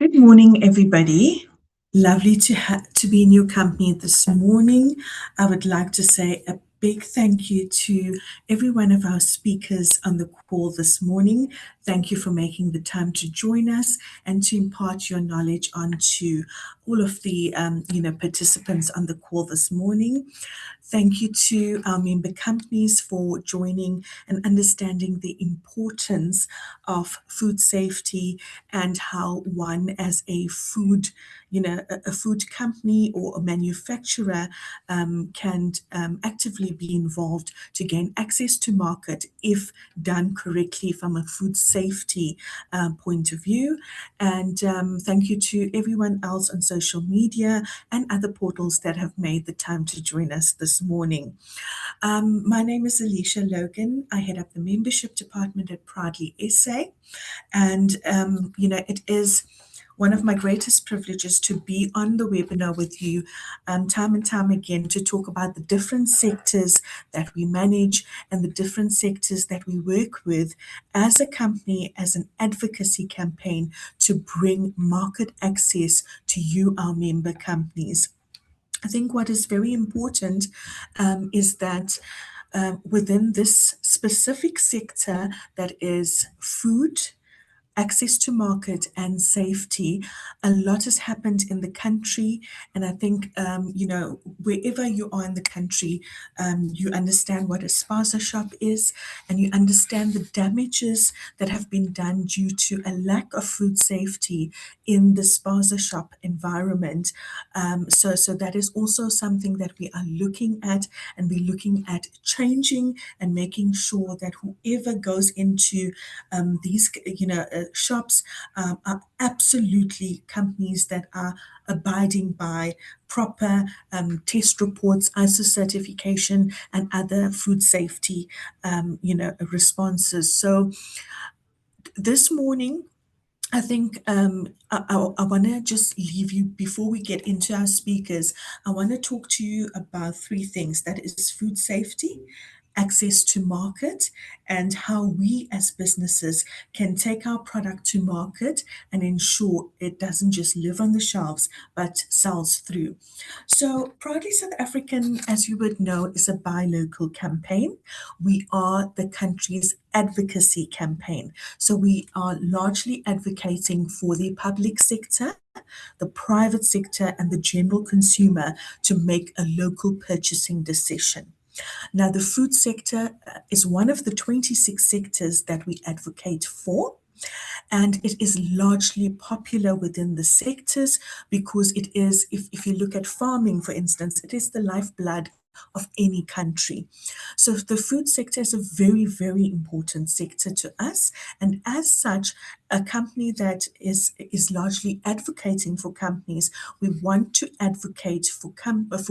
Good morning, everybody. Lovely to be in your company this morning. I would like to say a big thank you to every one of our speakers on the call this morning. Thank you for making the time to join us and to impart your knowledge onto all of the participants on the call this morning. Thank you to our member companies for joining and understanding the importance of food safety and how one as a food, a food company or a manufacturer can actively be involved to gain access to market if done correctly from a food safety point of view. And thank you to everyone else on social media and other portals that have made the time to join us this morning. My name is Alicia Logan. I head up the membership department at Proudly SA. And, it is one of my greatest privileges to be on the webinar with you time and time again to talk about the different sectors that we manage and the different sectors that we work with as a company, as an advocacy campaign to bring market access to you, our member companies. I think what is very important is that within this specific sector that is food, access to market and safety, a lot has happened in the country. And I think, wherever you are in the country, you understand what a spaza shop is and you understand the damages that have been done due to a lack of food safety in the spaza shop environment. So that is also something that we are looking at, and we're looking at changing and making sure that whoever goes into these, shops are absolutely companies that are abiding by proper test reports, ISO certification, and other food safety, responses. So this morning, I think I want to just leave you before we get into our speakers. I want to talk to you about three things: that is food safety, access to market, and how we as businesses can take our product to market and ensure it doesn't just live on the shelves but sells through. So, Proudly South African, as you would know, is a buy local campaign. We are the country's advocacy campaign. So, we are largely advocating for the public sector, the private sector, and the general consumer to make a local purchasing decision. Now, the food sector is one of the 26 sectors that we advocate for. And it is largely popular within the sectors because it is, if you look at farming, for instance, it is the lifeblood of any country. So the food sector is a very, very important sector to us. And as such, a company that is largely advocating for companies, we want to advocate for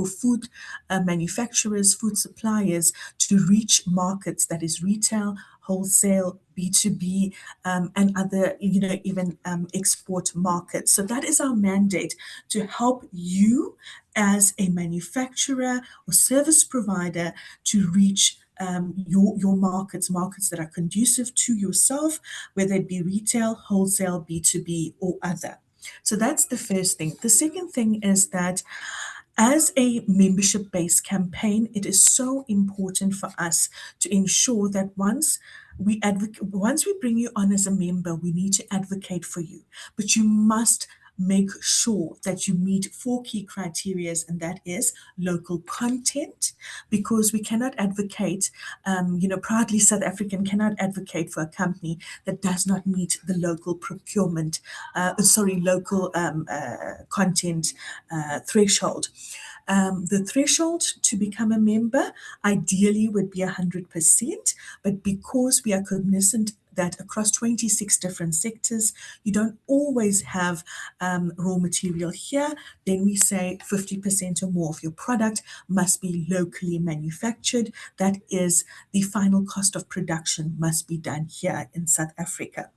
food manufacturers, food suppliers to reach markets, that is retail, wholesale, B2B, and other, even export markets. So that is our mandate, to help you as a manufacturer or service provider to reach your markets that are conducive to yourself, whether it be retail, wholesale, B2B, or other. So that's the first thing. The second thing is that as a membership-based campaign, it is so important for us to ensure that once we bring you on as a member, we need to advocate for you. But you must make sure that you meet four key criteria, and that is local content, because we cannot advocate, Proudly South African cannot advocate for a company that does not meet the local local content threshold. The threshold to become a member ideally would be 100%, but because we are cognizant that across 26 different sectors, you don't always have raw material here, then we say 50% or more of your product must be locally manufactured. That is, the final cost of production must be done here in South Africa.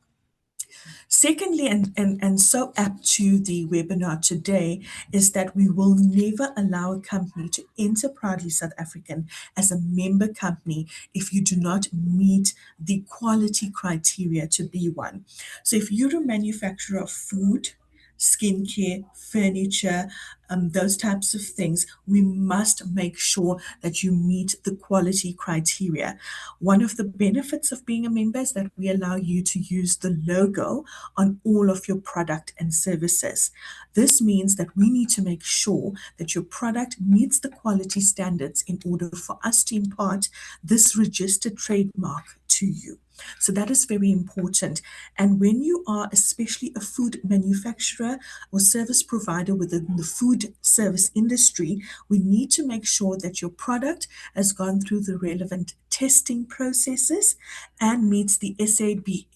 Secondly, and so apt to the webinar today, is that we will never allow a company to enter Proudly South African as a member company if you do not meet the quality criteria to be one. So if you're a manufacturer of food, skincare, furniture, those types of things, we must make sure that you meet the quality criteria. One of the benefits of being a member is that we allow you to use the logo on all of your product and services. This means that we need to make sure that your product meets the quality standards in order for us to impart this registered trademark to you. So that is very important. And when you are especially a food manufacturer or service provider within the food service industry, we need to make sure that your product has gone through the relevant testing processes and meets the SABS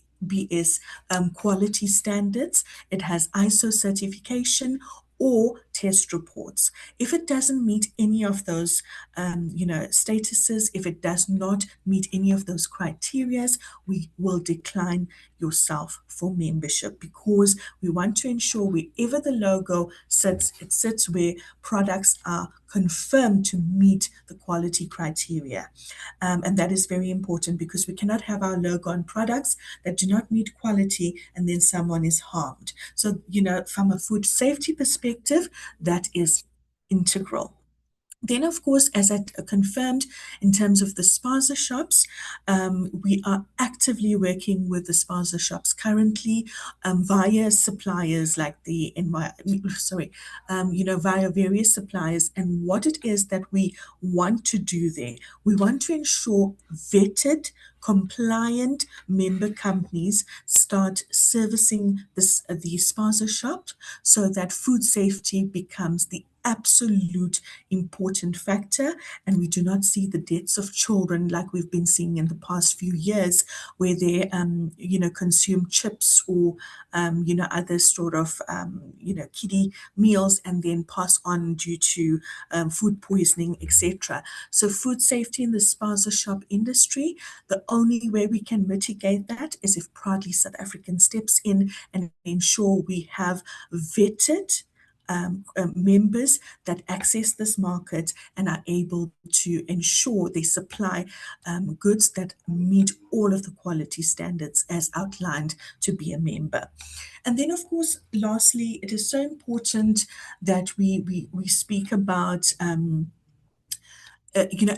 quality standards. It has ISO certification or test reports. If it doesn't meet any of those, statuses, if it does not meet any of those criterias, we will decline yourself for membership because we want to ensure wherever the logo sits, it sits where products are confirmed to meet the quality criteria. And that is very important because we cannot have our logo on products that do not meet quality and then someone is harmed. So, from a food safety perspective, that is integral. Then, of course, as I confirmed, in terms of the spaza shops, we are actively working with the spaza shops currently via suppliers like via various suppliers. And what it is that we want to do there, we want to ensure vetted, compliant member companies start servicing the spaza shop so that food safety becomes the absolute important factor, and we do not see the deaths of children like we've been seeing in the past few years, where they, consume chips or, other sort of, kiddie meals and then pass on due to food poisoning, etc. So, food safety in the spaza shop industry, the only way we can mitigate that is if Proudly South African steps in and ensure we have vetted members that access this market and are able to ensure they supply goods that meet all of the quality standards as outlined to be a member. And then, of course, lastly, it is so important that we speak about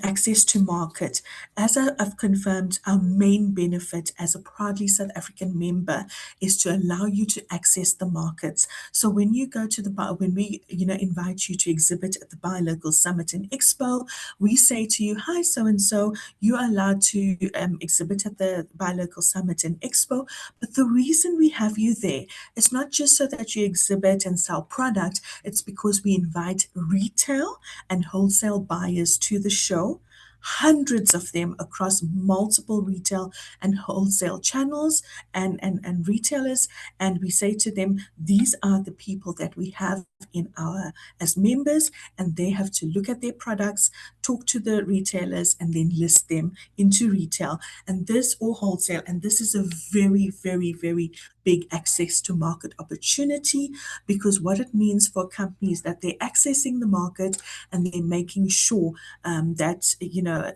access to market. As I've confirmed, our main benefit as a Proudly South African member is to allow you to access the markets. So when you go to when we, invite you to exhibit at the Buy Local Summit and Expo, we say to you, hi, so-and-so, you are allowed to exhibit at the Buy Local Summit and Expo. But the reason we have you there is not just so that you exhibit and sell product, it's because we invite retail and wholesale buyers to the show, hundreds of them across multiple retail and wholesale channels and retailers. And we say to them, these are the people that we have in our as members, and they have to look at their products, talk to the retailers, and then list them into retail and this or wholesale. And this is a very, very, very big access to market opportunity, because what it means for companies that they're accessing the market and they're making sure that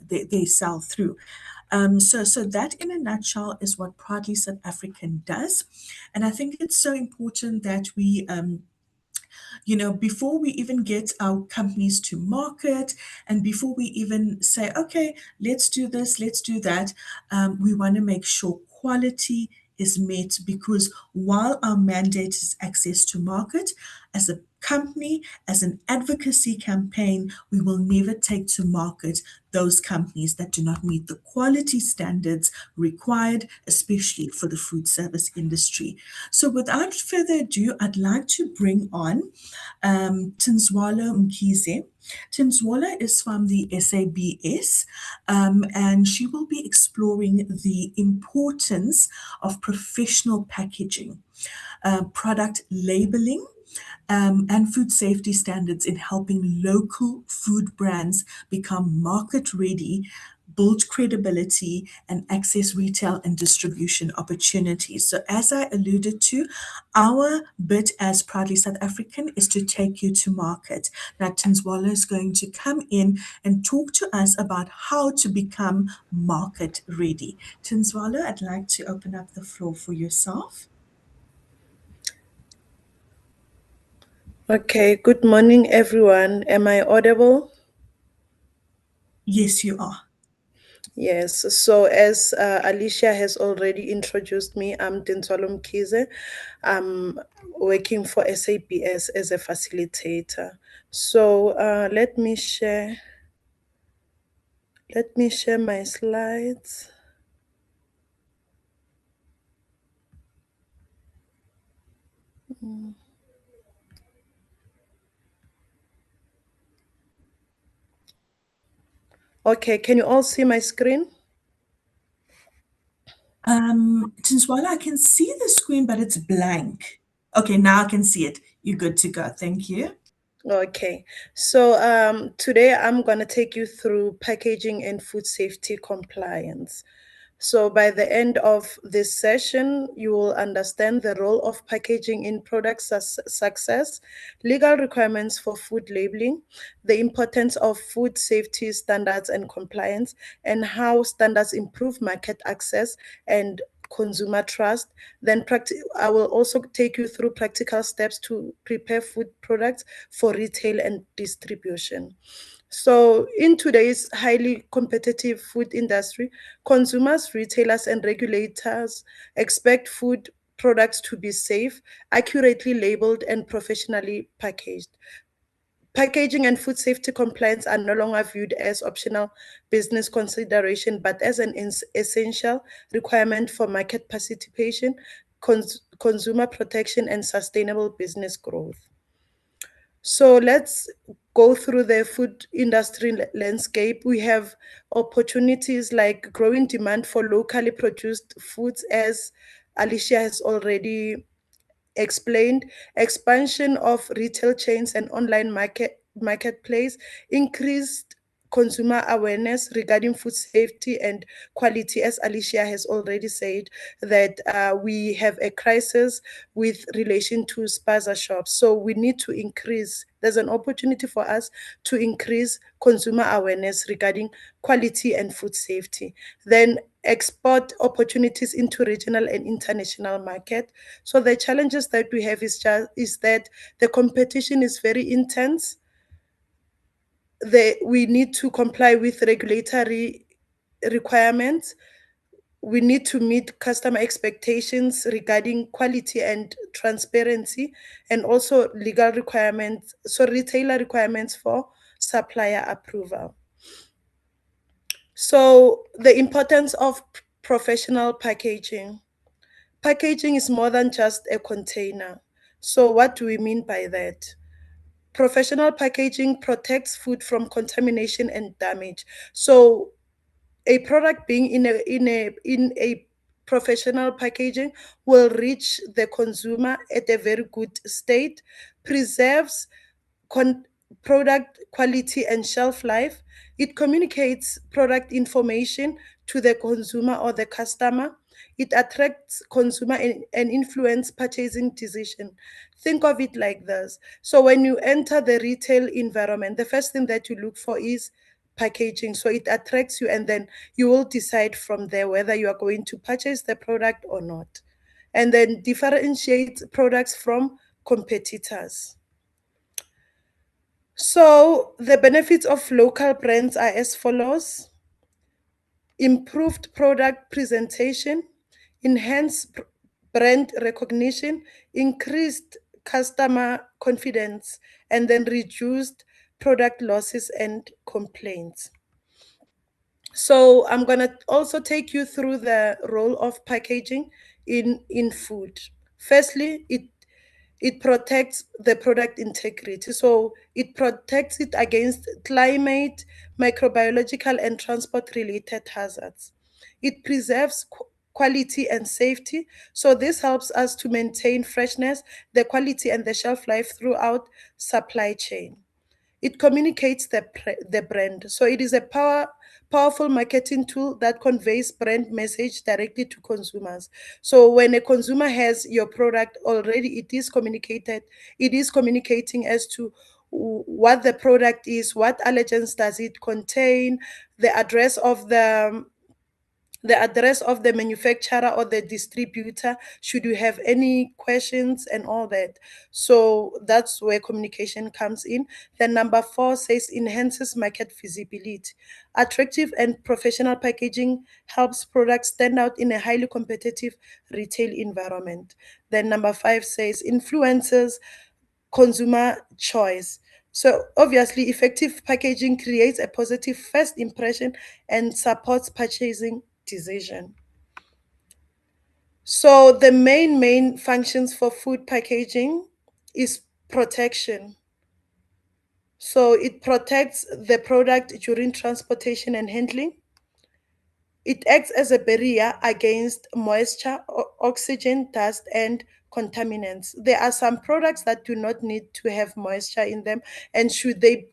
they sell through. So that in a nutshell is what Proudly South African does. And I think it's so important that we before we even get our companies to market and before we even say, okay, let's do this, let's do that, we want to make sure quality is met, because while our mandate is access to market, as a company, as an advocacy campaign, we will never take to market those companies that do not meet the quality standards required, especially for the food service industry. So without further ado, I'd like to bring on Tinswala Mkhize. Tinswala is from the SABS, and she will be exploring the importance of professional packaging, product labeling, and food safety standards in helping local food brands become market ready, build credibility, and access retail and distribution opportunities. So, as I alluded to, our bit as Proudly South African is to take you to market. Now, Tinswala is going to come in and talk to us about how to become market ready. Tinswala, I'd like to open up the floor for yourself. Okay, good morning, everyone. Am I audible? Yes, you are. Yes. So, as Alicia has already introduced me, I'm Dinzwalo Mkhize. I'm working for SAPS as a facilitator. So, let me share my slides. Okay, can you all see my screen? Tinswala, I can see the screen, but it's blank. Okay, now I can see it. You're good to go. Thank you. Okay, so today I'm going to take you through packaging and food safety compliance. So, by the end of this session, you will understand the role of packaging in product success, legal requirements for food labeling, the importance of food safety standards and compliance, and how standards improve market access and consumer trust. Then, I will also take you through practical steps to prepare food products for retail and distribution. So, in today's highly competitive food industry, consumers, retailers, and regulators expect food products to be safe, accurately labeled, and professionally packaged. Packaging and food safety compliance are no longer viewed as optional business consideration, but as an essential requirement for market participation, consumer protection, and sustainable business growth. So let's go through the food industry landscape. We have opportunities like growing demand for locally produced foods, as Alicia has already explained, expansion of retail chains and online marketplace, increased consumer awareness regarding food safety and quality, as Alicia has already said, that we have a crisis with relation to spaza shops. So we need to increase, there's an opportunity for us to increase consumer awareness regarding quality and food safety. Then export opportunities into regional and international market. So the challenges that we have is that the competition is very intense. We need to comply with regulatory requirements. We need to meet customer expectations regarding quality and transparency, and also legal requirements, so retailer requirements for supplier approval. So the importance of professional packaging. Packaging is more than just a container. So, what do we mean by that? Professional packaging protects food from contamination and damage. So, a product being in a professional packaging will reach the consumer at a very good state, preserves con- product quality and shelf life. It communicates product information to the consumer or the customer. It attracts consumer and influence purchasing decision. Think of it like this. So when you enter the retail environment, the first thing that you look for is packaging. So it attracts you, and then you will decide from there whether you are going to purchase the product or not. And then differentiate products from competitors. So the benefits of local brands are as follows: improved product presentation, enhanced brand recognition, increased customer confidence, and then reduced product losses and complaints. So I'm going to also take you through the role of packaging in food. Firstly, it protects the product integrity. So it protects it against climate, microbiological, and transport related hazards. It preserves quality and safety. So this helps us to maintain freshness, the quality, and the shelf life throughout supply chain. It communicates the brand. So it is a powerful marketing tool that conveys brand message directly to consumers. So when a consumer has your product already, it is communicating as to what the product is, what allergens does it contain, the address of the address of the manufacturer or the distributor, should you have any questions and all that. So that's where communication comes in. Then number 4 says enhances market visibility. Attractive and professional packaging helps products stand out in a highly competitive retail environment. Then number 5 says influences consumer choice. So obviously, effective packaging creates a positive first impression and supports purchasing decision. So the main functions for food packaging is protection. So it protects the product during transportation and handling. It acts as a barrier against moisture, oxygen, dust, and contaminants. There are some products that do not need to have moisture in them, and should they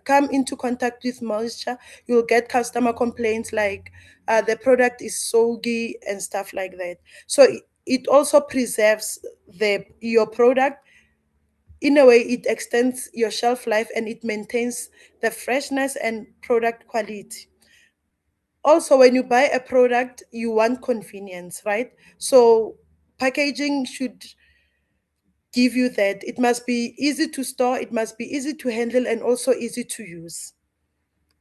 come into contact with moisture, you'll get customer complaints like the product is soggy and stuff like that. So it also preserves your product. In a way, it extends your shelf life and it maintains the freshness and product quality. Also, when you buy a product, you want convenience, right? So packaging should give you that. It must be easy to store, it must be easy to handle, and also easy to use.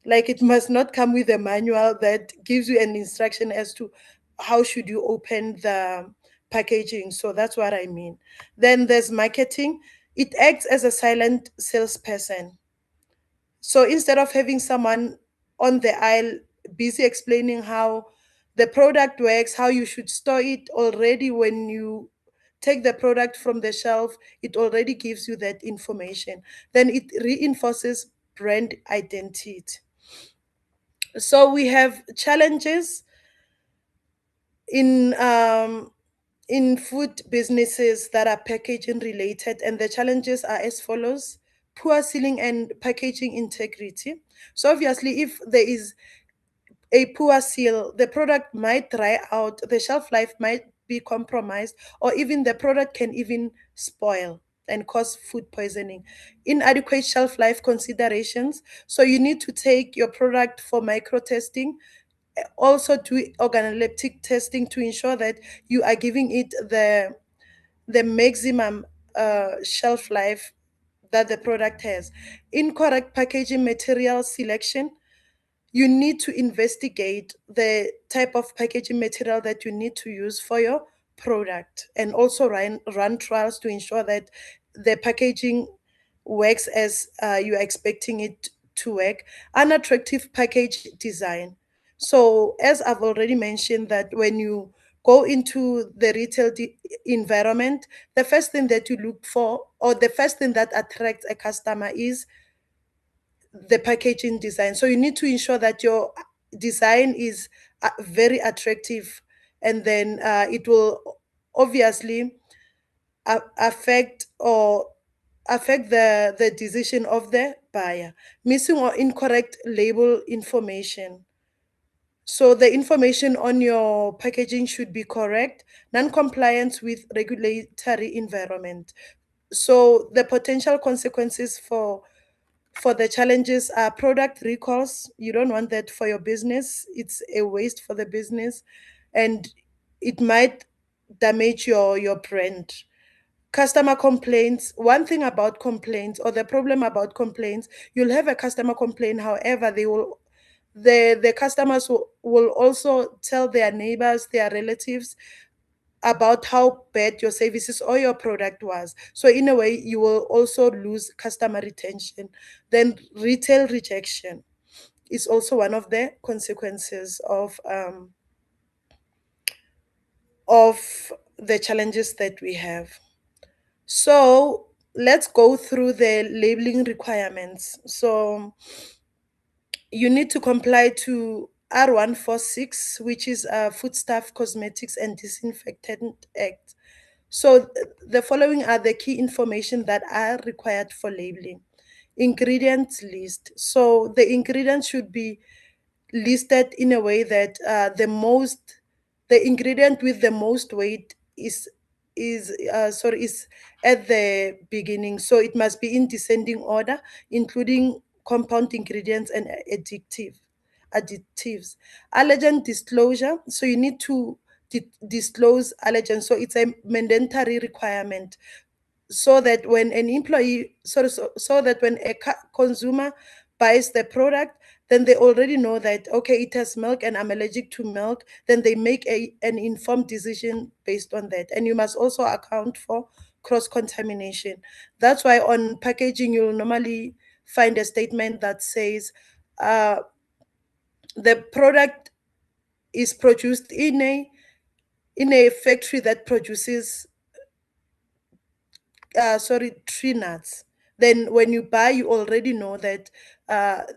Like, it must not come with a manual that gives you an instruction as to how should you open the packaging. So that's what I mean. Then there's marketing. It acts as a silent salesperson. So instead of having someone on the aisle busy explaining how the product works, how you should store it, already when you take the product from the shelf, it already gives you that information. Then it reinforces brand identity. So we have challenges in food businesses that are packaging related, and the challenges are as follows: poor sealing and packaging integrity. So obviously, if there is a poor seal, the product might dry out, the shelf life might be compromised, or even the product can even spoil and cause food poisoning. Inadequate shelf life considerations. So you need to take your product for micro testing, also do organoleptic testing to ensure that you are giving it the maximum shelf life that the product has. Incorrect packaging material selection. You need to investigate the type of packaging material that you need to use for your product, and also run trials to ensure that the packaging works as you are expecting it to work. Unattractive package design. So as I've already mentioned, that when you go into the retail environment, the first thing that you look for, or the first thing that attracts a customer, is the packaging design. So you need to ensure that your design is very attractive, and then it will obviously affect or affect the decision of the buyer. Missing or incorrect label information. So the information on your packaging should be correct. Non-compliance with regulatory environment. So the potential consequences for the challenges are product recalls. You don't want that for your business. It's a waste for the business, and it might damage your brand. Customer complaints. One thing about complaints, or the problem about complaints, you'll have a customer complaint, however, the customers will also tell their neighbors, their relatives, about how bad your services or your product was. So in a way, you will also lose customer retention. Then retail rejection is also one of the consequences of the challenges that we have. So let's go through the labeling requirements. So you need to comply to R146, which is Foodstuff, Cosmetics and Disinfectant Act. So the following are the key information that are required for labeling. Ingredients list. So the ingredients should be listed in a way that the ingredient with the most weight is at the beginning. So it must be in descending order, including compound ingredients and additives. Allergen disclosure, so you need to disclose allergens. So it's a mandatory requirement, so that when an employee so that when a consumer buys the product, then they already know that, okay, it has milk and I'm allergic to milk, then they make an informed decision based on that. And you must also account for cross contamination. That's why on packaging you'll normally find a statement that says, uh, the product is produced in a factory that produces tree nuts. Then when you buy, you already know that,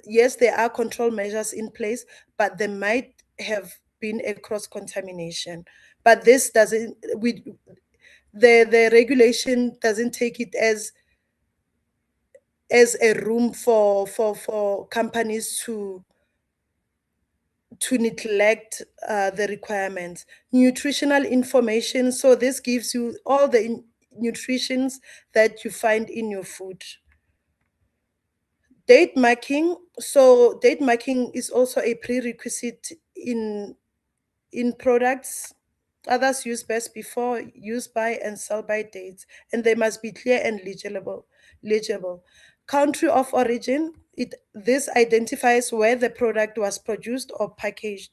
yes, there are control measures in place, but there might have been a cross contamination. But this doesn't we the regulation doesn't take it as a room for companies to neglect the requirements. Nutritional information. So this gives you all the nutritions that you find in your food. Date marking. So date marking is also a prerequisite in products. Others use best before, use by, and sell by dates, and they must be clear and legible. Country of origin. This identifies where the product was produced or packaged.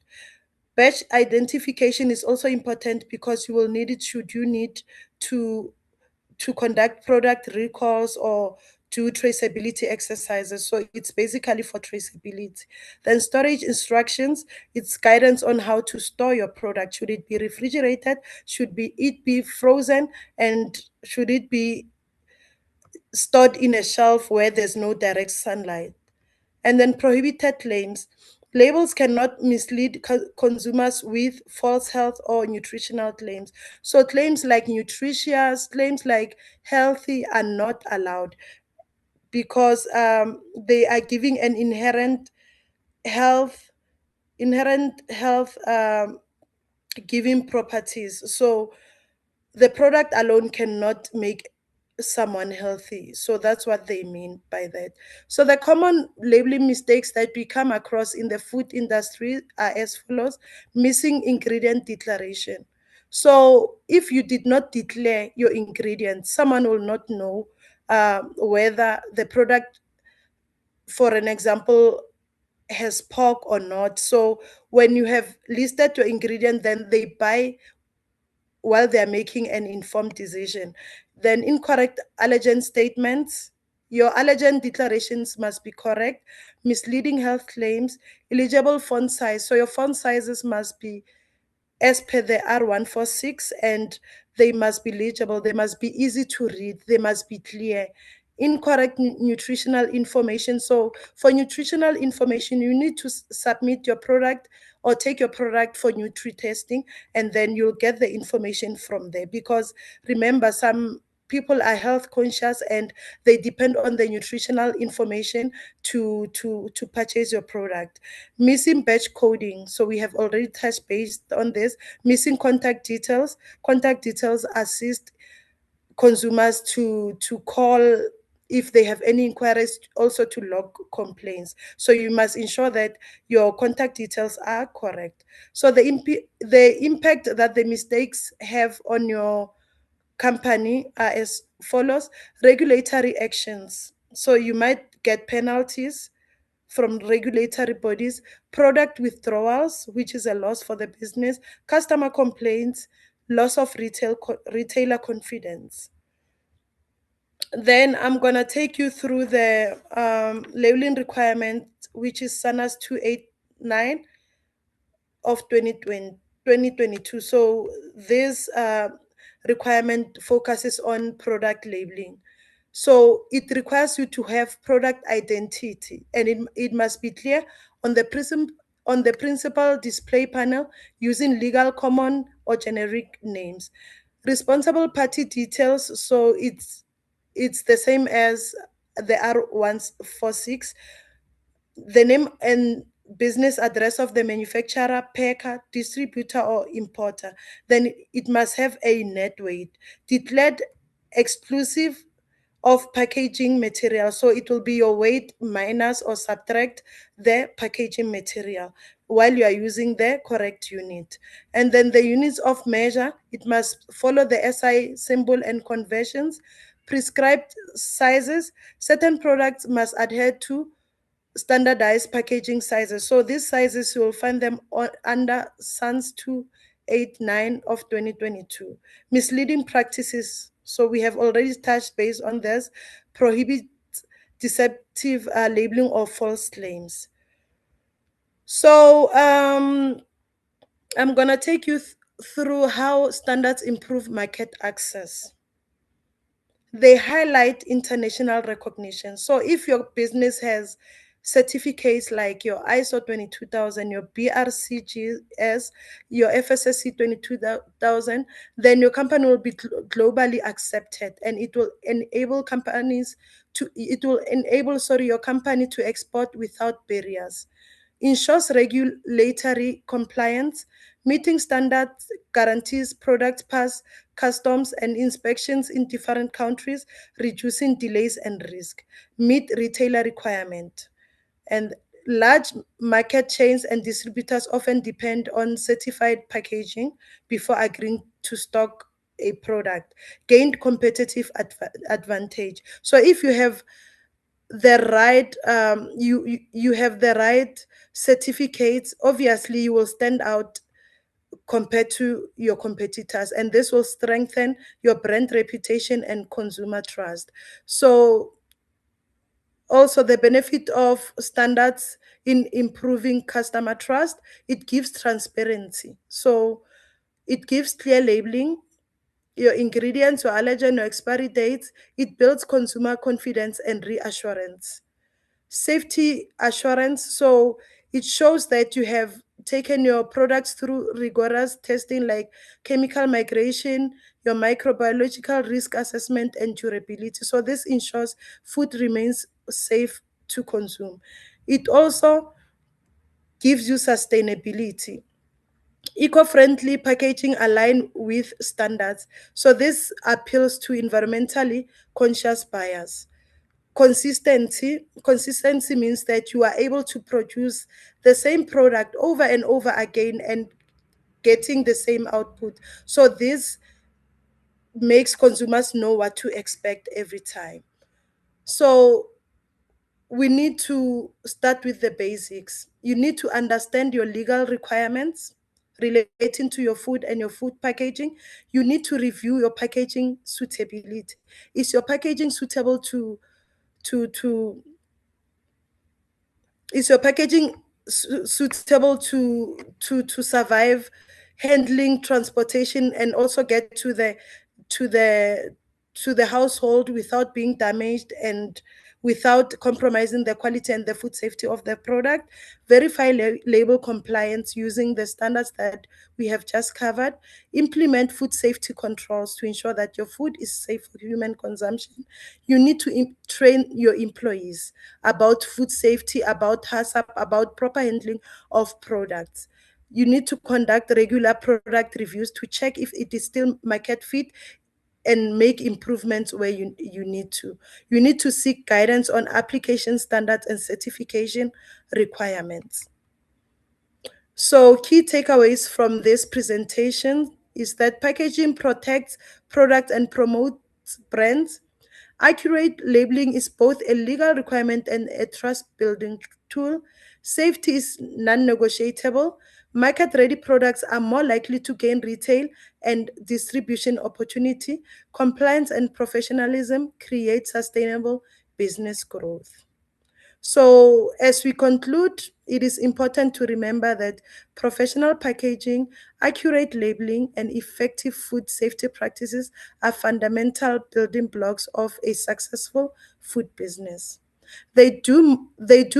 Batch identification is also important because you will need it should you need to conduct product recalls or do traceability exercises. So it's basically for traceability. Then storage instructions, it's guidance on how to store your product. Should it be refrigerated? Should it be frozen? And should it be stored in a shelf where there's no direct sunlight? And then prohibited claims. Labels cannot mislead consumers with false health or nutritional claims. So claims like nutritious, claims like healthy are not allowed because they are giving an health, inherent health giving properties. So the product alone cannot make someone healthy. So that's what they mean by that. So the common labeling mistakes that we come across in the food industry are as follows: missing ingredient declaration. So if you did not declare your ingredients, someone will not know whether the product, for an example, has pork or not. So when you have listed your ingredient, then they buy while they're making an informed decision. Then incorrect allergen statements. Your allergen declarations must be correct. Misleading health claims. Eligible font size. So your font sizes must be as per the R146, and they must be legible, they must be easy to read, they must be clear. Incorrect nutritional information. So for nutritional information, you need to submit your product or take your product for nutri testing, and then you'll get the information from there. Because remember, some people are health conscious and they depend on the nutritional information to purchase your product. Missing batch coding. So we have already touched base on this. Missing contact details. Contact details assist consumers to call if they have any inquiries, also to log complaints. So you must ensure that your contact details are correct. So the impact that the mistakes have on your company are as follows: regulatory actions. So you might get penalties from regulatory bodies, product withdrawals, which is a loss for the business, customer complaints, loss of retailer confidence. Then I'm going to take you through the labeling requirement, which is SANAS 289 of 2022. So this requirement focuses on product labeling. So it requires you to have product identity, and it must be clear on the principal display panel using legal, common, or generic names. Responsible party details. So it's the same as the R146. The name and business address of the manufacturer, packer, distributor, or importer. Then it must have a net weight. Declared exclusive of packaging material. So it will be your weight minus or subtract the packaging material while you are using the correct unit. And then the units of measure, it must follow the SI symbol and conversions, prescribed sizes. Certain products must adhere to standardized packaging sizes. So these sizes, you will find them under SANS 289 of 2022. Misleading practices. So we have already touched base on this. Prohibit deceptive labeling or false claims. So I'm going to take you through how standards improve market access. They highlight international recognition. So if your business has certificates like your ISO 22000, your BRCGS, your FSSC 22000, then your company will be globally accepted, and it will enable your company to export without barriers. Ensures regulatory compliance. Meeting standards guarantees product pass customs and inspections in different countries, reducing delays and risk. Meet retailer requirement. And large market chains and distributors often depend on certified packaging before agreeing to stock a product. Gained competitive advantage. So if you have the right you have the right certificates, obviously you will stand out compared to your competitors, and this will strengthen your brand reputation and consumer trust. So also the benefit of standards in improving customer trust, it gives transparency. So it gives clear labeling, your ingredients, your allergen, your expiry dates. It builds consumer confidence and reassurance. Safety assurance. So it shows that you have taken your products through rigorous testing like chemical migration, your microbiological risk assessment, and durability. So this ensures food remains safe to consume. It also gives you sustainability. Eco-friendly packaging align with standards. So this appeals to environmentally conscious buyers. Consistency means that you are able to produce the same product over and over again and getting the same output. So this makes consumers know what to expect every time. So we need to start with the basics. You need to understand your legal requirements relating to your food and your food packaging. You need to review your packaging suitability. Is your packaging suitable to is your packaging suitable to survive handling, transportation, and also get to the to the household without being damaged and without compromising the quality and the food safety of the product? Verify label compliance using the standards that we have just covered. Implement food safety controls to ensure that your food is safe for human consumption. You need to train your employees about food safety, about HACCP, about proper handling of products. You need to conduct regular product reviews to check if it is still market fit and make improvements where you need to. You need to seek guidance on application standards and certification requirements. So, key takeaways from this presentation is that packaging protects products and promotes brands. Accurate labeling is both a legal requirement and a trust building tool. Safety is non negotiable. Market ready products are more likely to gain retail and distribution opportunity. Compliance and professionalism create sustainable business growth. So, as we conclude, it is important to remember that professional packaging, accurate labeling, and effective food safety practices are fundamental building blocks of a successful food business. They do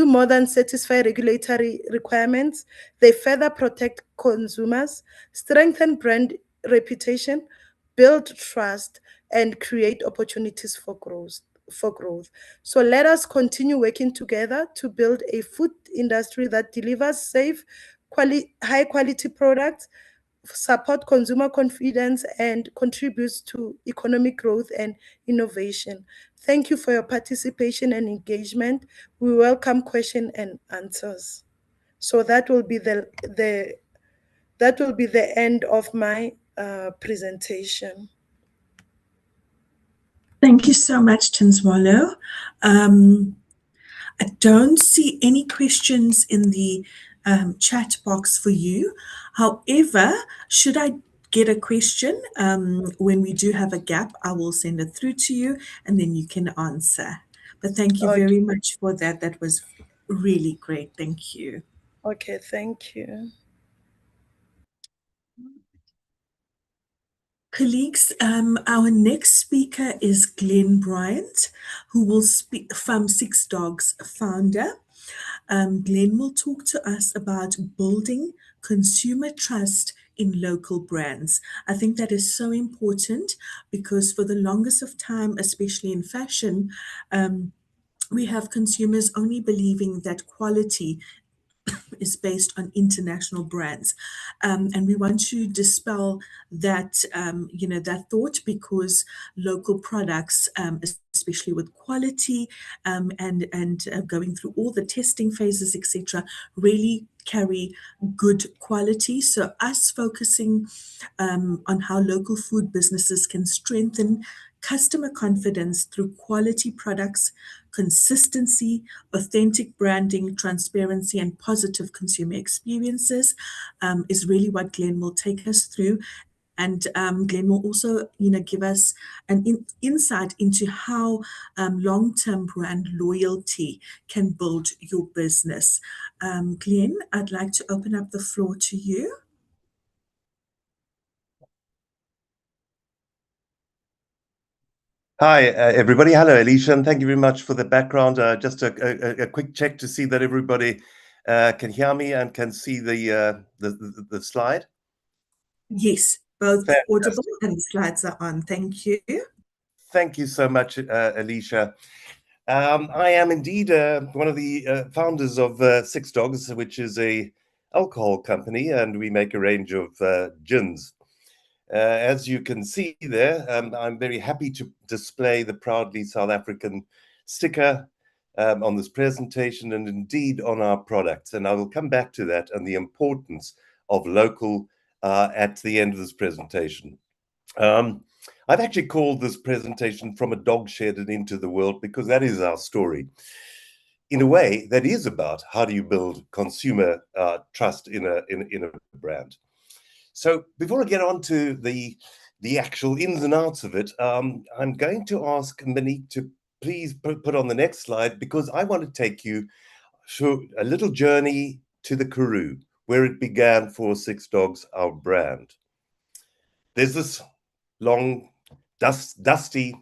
more than satisfy regulatory requirements. They further protect consumers, strengthen brand reputation, build trust, and create opportunities for growth. So let us continue working together to build a food industry that delivers safe, high quality products support consumer confidence and contributes to economic growth and innovation. Thank you for your participation and engagement. We welcome question and answers. So that will be the end of my presentation. Thank you so much, Tinswalo. I don't see any questions in the chat box for you. However, should I get a question, when we do have a gap, I will send it through to you and then you can answer. But thank you Okay, very much for that. That was really great. Thank you. okay, thank you. Colleagues, our next speaker is Glenn Bryant, who will speak from Six Dogs founder. Glenn will talk to us about building consumer trust in local brands. I think that is so important because for the longest of time, especially in fashion, we have consumers only believing that quality is based on international brands, and we want to dispel that that thought, because local products, especially with quality, and going through all the testing phases, etc., really carry good quality. So us focusing on how local food businesses can strengthen customer confidence through quality products, consistency, authentic branding, transparency, and positive consumer experiences, is really what Glenn will take us through. And Glenn will also, give us an insight into how long-term brand loyalty can build your business. Glenn, I'd like to open up the floor to you. Hi, everybody. Hello, Alicia, and thank you very much for the background. Just a quick check to see that everybody can hear me and can see the slide. Yes, both Fantastic. audible and slides are on. Thank you. Thank you so much, Alicia. I am indeed one of the founders of Six Dogs, which is a alcohol company, and we make a range of gins. As you can see there, I'm very happy to display the proudly South African sticker on this presentation and indeed on our products. And I will come back to that and the importance of local at the end of this presentation. I've actually called this presentation From a Dog Shed and Into the World, because that is our story. In a way, that is about how do you build consumer trust in a brand. So before I get on to the actual ins and outs of it, I'm going to ask Monique to please put on the next slide, because I want to take you through a little journey to the Karoo, where it began for Six Dogs, our brand. There's this long, dusty,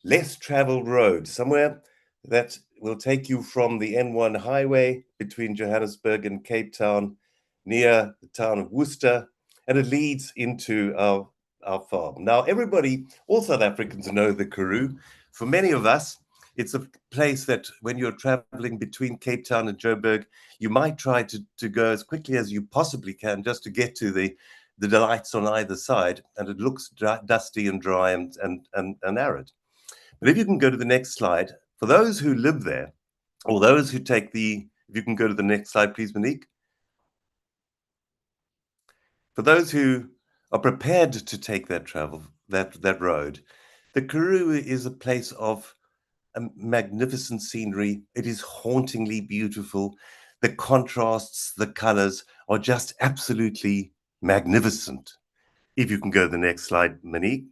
less traveled road somewhere that will take you from the N1 highway between Johannesburg and Cape Town, near the town of Worcester, and it leads into our farm. Now, everybody, all South Africans know the Karoo. For many of us, it's a place that when you're traveling between Cape Town and Joburg, you might try to go as quickly as you possibly can just to get to the delights on either side, and it looks dusty and dry and arid. But if you can go to the next slide, for those who live there, or those who take if you can go to the next slide, please, Monique. For those who are prepared to take that travel, that road, the Karoo is a place of magnificent scenery. It is hauntingly beautiful. The contrasts, the colors are just absolutely magnificent. If you can go to the next slide, Monique.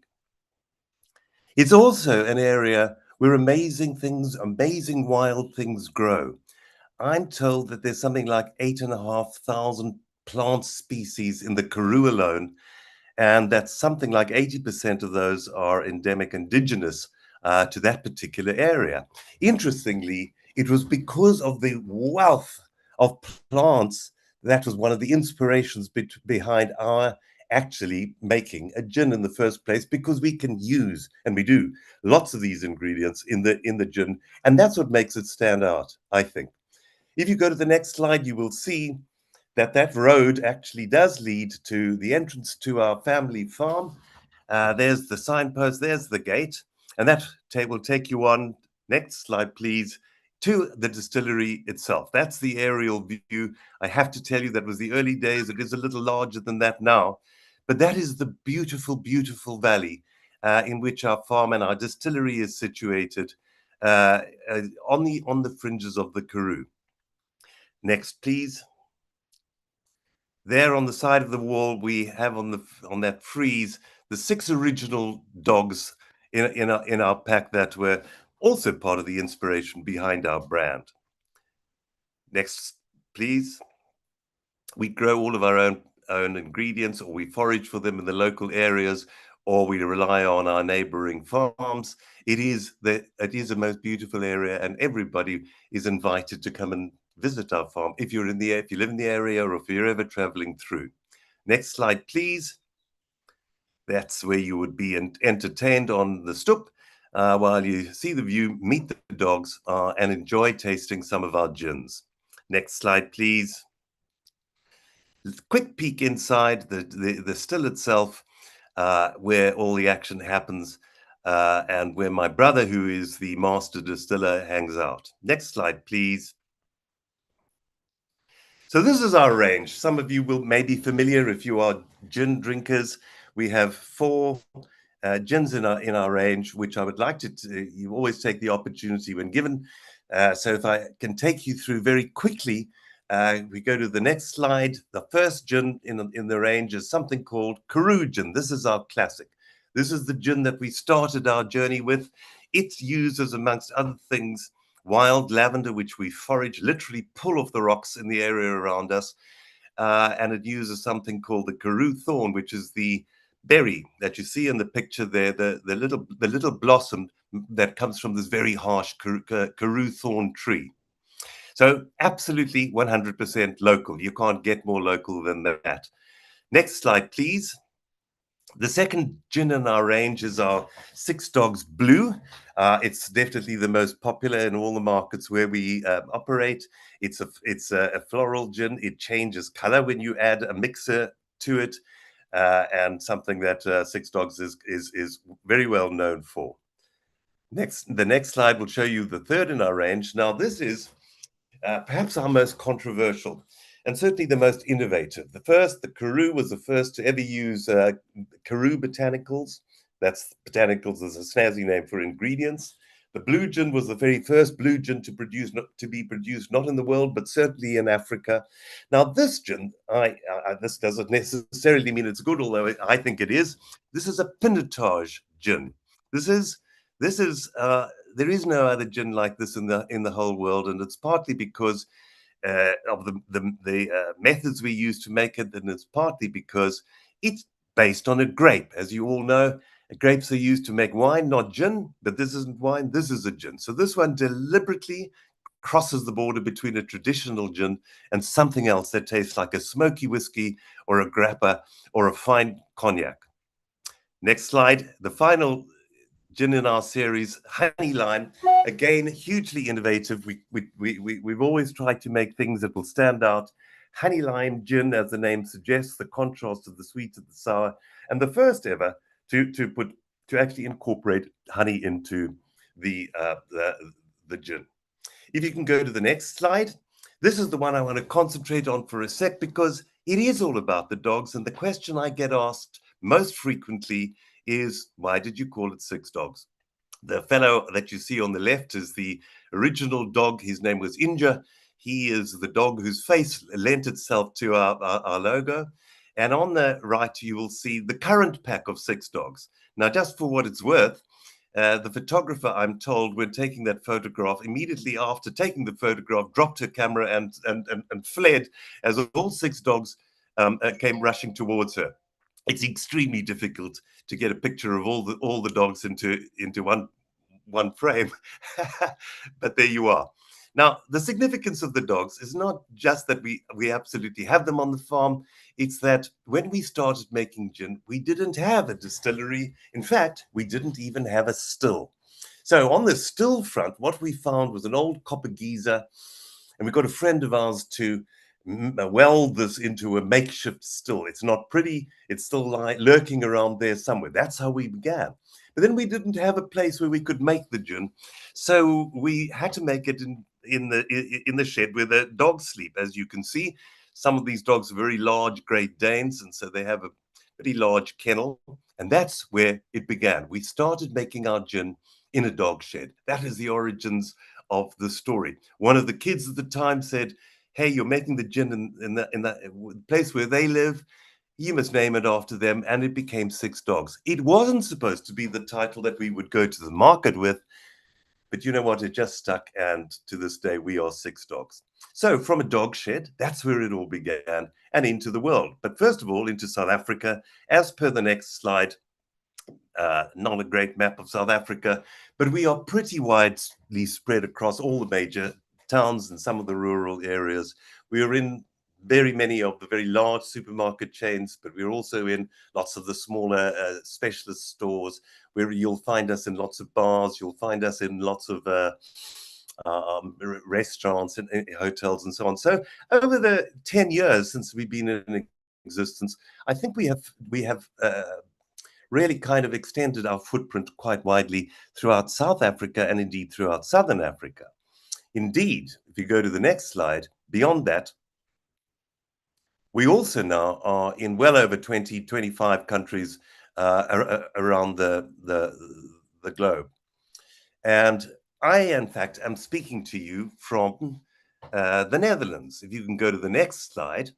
It's also an area where amazing wild things grow. I'm told that there's something like 8,500 plant species in the Karoo alone, and that something like 80% of those are endemic indigenous to that particular area. Interestingly, it was because of the wealth of plants that was one of the inspirations behind our actually making a gin in the first place, because we can use, and we do, lots of these ingredients in the gin, and that's what makes it stand out, I think. If you go to the next slide, you will see that road actually does lead to the entrance to our family farm. There's the signpost, there's the gate, and that will take you on, next slide please, to the distillery itself. That's the aerial view. I have to tell you, that was the early days. It is a little larger than that now, but that is the beautiful, beautiful valley in which our farm and our distillery is situated, on the fringes of the Karoo. Next, please. There on the side of the wall, we have on that frieze the 6 original dogs in our pack that were also part of the inspiration behind our brand. Next, please. We grow all of our own ingredients, or we forage for them in the local areas, or we rely on our neighboring farms. It is a most beautiful area, and everybody is invited to come and visit our farm if you live in the area, or if you're ever traveling through. Next slide, please. That's where you would be entertained on the stoep while you see the view, meet the dogs, and enjoy tasting some of our gins. Next slide, please. Quick peek inside the still itself, where all the action happens, and where my brother, who is the master distiller, hangs out. Next slide, please. So this is our range. Some of you may be familiar if you are gin drinkers. We have 4 gins in our range, which I would like to you always take the opportunity when given. So if I can take you through very quickly, we go to the next slide. The first gin in the range is something called Karoo gin. This is our classic. This is the gin that we started our journey with. It uses, amongst other things, wild lavender, which we forage, literally pull off the rocks in the area around us. And it uses something called the Karoo thorn, which is the berry that you see in the picture there, the little blossom that comes from this very harsh Karoo thorn tree. So absolutely 100% local. You can't get more local than that. Next slide, please. The second gin in our range is our Six Dogs Blue. It's definitely the most popular in all the markets where we operate. It's a floral gin. It changes color when you add a mixer to it, and something that Six Dogs is very well known for. The next slide will show you the third in our range. Now, this is perhaps our most controversial, and certainly the most innovative. The Karoo was the first to ever use Karoo botanicals. That's botanicals as a snazzy name for ingredients. The blue gin was the very first blue gin to be produced not in the world, but certainly in Africa. Now, this gin, this doesn't necessarily mean it's good, although I think it is. This is a pinotage gin. There is no other gin like this in the whole world, and it's partly because of the methods we use to make it, and it's partly because it's based on a grape. As you all know, grapes are used to make wine, not gin, but this isn't wine, this is a gin. So this one deliberately crosses the border between a traditional gin and something else that tastes like a smoky whiskey or a grappa or a fine cognac. Next slide. The final gin in our series, Honey Lime, again hugely innovative. We've always tried to make things that will stand out. Honey Lime gin, as the name suggests, the contrast of the sweet and the sour, and the first ever to actually incorporate honey into the gin. If you can go to the next slide, this is the one I want to concentrate on for a sec, because it is all about the dogs, and the question I get asked most frequently is, why did you call it Six Dogs? The fellow that you see on the left is the original dog. His name was Inja. He is the dog whose face lent itself to our logo. And on the right, you will see the current pack of Six Dogs. Now, just for what it's worth, the photographer, I'm told, when taking that photograph, immediately after taking the photograph, dropped her camera and fled as all 6 dogs came rushing towards her. It's extremely difficult to get a picture of all the dogs into one frame, but there you are. Now, the significance of the dogs is not just that we absolutely have them on the farm. It's that when we started making gin, we didn't have a distillery. In fact, we didn't even have a still. So on the still front, what we found was an old copper geyser, and we got a friend of ours to weld this into a makeshift still. It's not pretty. It's still lurking around there somewhere. That's how we began. But then we didn't have a place where we could make the gin, so we had to make it in the shed where the dogs sleep. As you can see, some of these dogs are very large Great Danes, and so they have a pretty large kennel. And that's where it began. We started making our gin in a dog shed. That is the origins of the story. One of the kids at the time said, "Hey, you're making the gin in the place where they live. You must name it after them." And it became Six Dogs. It wasn't supposed to be the title that we would go to the market with, but you know what? It just stuck. And to this day, we are Six Dogs. So from a dog shed, that's where it all began, and into the world. But first of all, into South Africa, as per the next slide. Not a great map of South Africa, but we are pretty widely spread across all the major towns and some of the rural areas. We are in very many of the very large supermarket chains, but we're also in lots of the smaller specialist stores, where you'll find us in lots of bars. You'll find us in lots of restaurants and hotels and so on. So over the 10 years since we've been in existence, I think we have really kind of extended our footprint quite widely throughout South Africa and indeed throughout Southern Africa. Indeed, if you go to the next slide, beyond that, we also now are in well over 20, 25 countries around the globe. And I, in fact, am speaking to you from the Netherlands. If you can go to the next slide.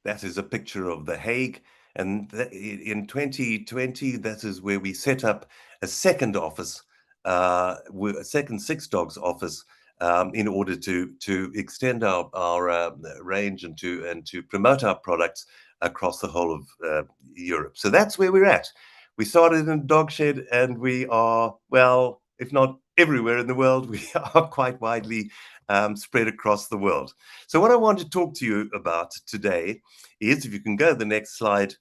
That is a picture of The Hague. And in 2020, that is where we set up a second office, a second Six Dogs office, in order to extend our range and to promote our products across the whole of Europe. So that's where we're at. We started in a dog shed, and we are, well, if not everywhere in the world, we are quite widely spread across the world. So what I want to talk to you about today is, if you can go to the next slide,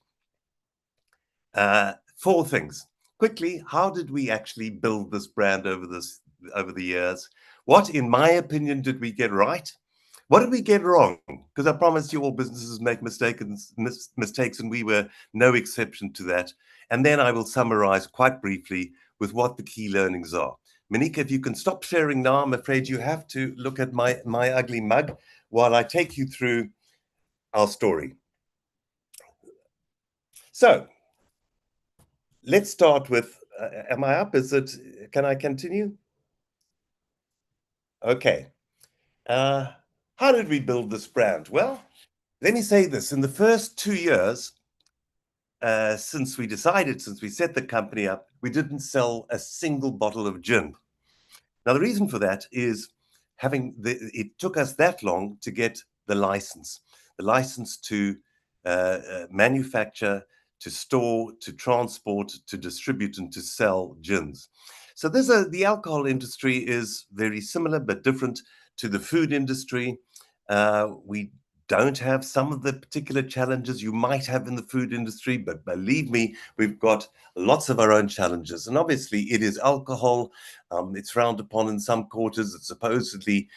4 things. Quickly, how did we actually build this brand over the years? What, in my opinion, did we get right? What did we get wrong? Because I promise you all businesses make mistakes, and we were no exception to that. And then I will summarize quite briefly with what the key learnings are. Monica, if you can stop sharing now, I'm afraid you have to look at my ugly mug while I take you through our story. So let's start with, am I up? Can I continue? Okay. How did we build this brand? Well, let me say this. In the first 2 years, since we set the company up, we didn't sell a single bottle of gin. Now, the reason for that is it took us that long to get the license to manufacture, to store, to transport, to distribute, and to sell gins. So the alcohol industry is very similar but different to the food industry. We don't have some of the particular challenges you might have in the food industry, but believe me, we've got lots of our own challenges. And obviously, it is alcohol. It's frowned upon in some quarters. It's supposedly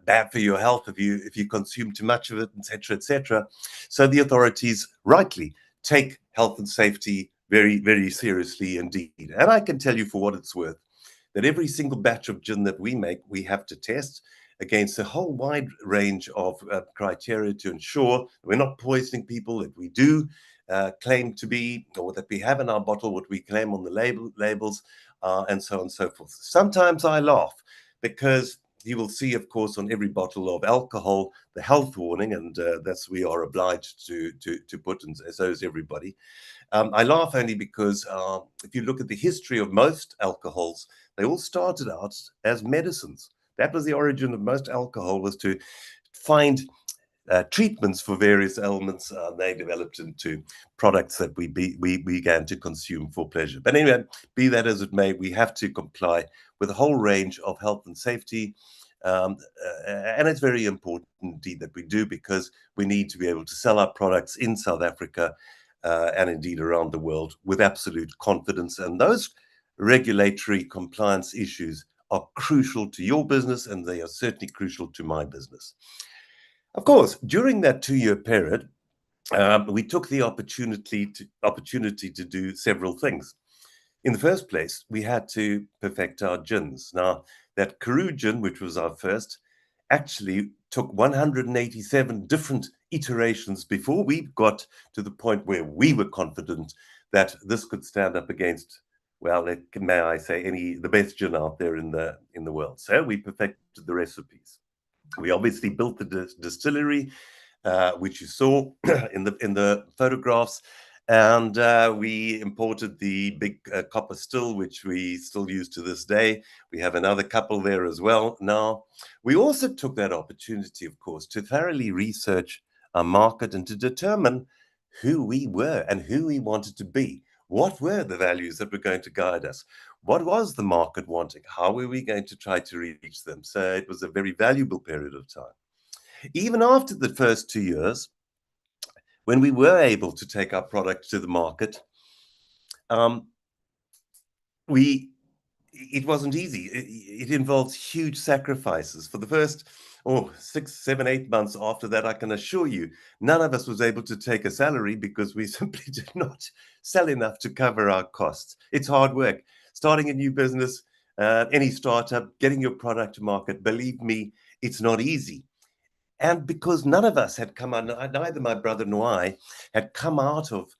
bad for your health if you consume too much of it, etc., etc. So the authorities rightly take health and safety very, very seriously indeed. And I can tell you, for what it's worth, that every single batch of gin that we make, we have to test against a whole wide range of criteria to ensure we're not poisoning people, that we do claim to be, or that we have in our bottle what we claim on the labels, and so on and so forth. Sometimes I laugh because you will see, of course, on every bottle of alcohol, the health warning, and that's we are obliged to put, and so is everybody. I laugh only because if you look at the history of most alcohols, they all started out as medicines. That was the origin of most alcohol, was to find treatments for various ailments. They developed into products that we began to consume for pleasure. But anyway, be that as it may, we have to comply with a whole range of health and safety. And it's very important indeed that we do, because we need to be able to sell our products in South Africa and indeed around the world with absolute confidence. And those regulatory compliance issues are crucial to your business, and they are certainly crucial to my business. Of course, during that 2-year period, we took the opportunity to do several things. In the first place, we had to perfect our gins. Now, that Karoo gin, which was our first, actually took 187 different iterations before we got to the point where we were confident that this could stand up against, well, may I say, the best gin out there in the world. So we perfected the recipes. We obviously built the distillery, which you saw in the photographs, and we imported the big copper still, which we still use to this day. We have another couple there as well now. We also took that opportunity, of course, to thoroughly research our market and to determine who we were and who we wanted to be. What were the values that were going to guide us? What was the market wanting? How were we going to try to reach them? So it was a very valuable period of time. Even after the first 2 years, when we were able to take our product to the market, it wasn't easy. It involves huge sacrifices. For the first 6, 7, 8 months after that, I can assure you, none of us was able to take a salary because we simply did not sell enough to cover our costs. It's hard work. Starting a new business, any startup, getting your product to market, believe me, it's not easy. And because none of us had come out, neither my brother nor I had come out of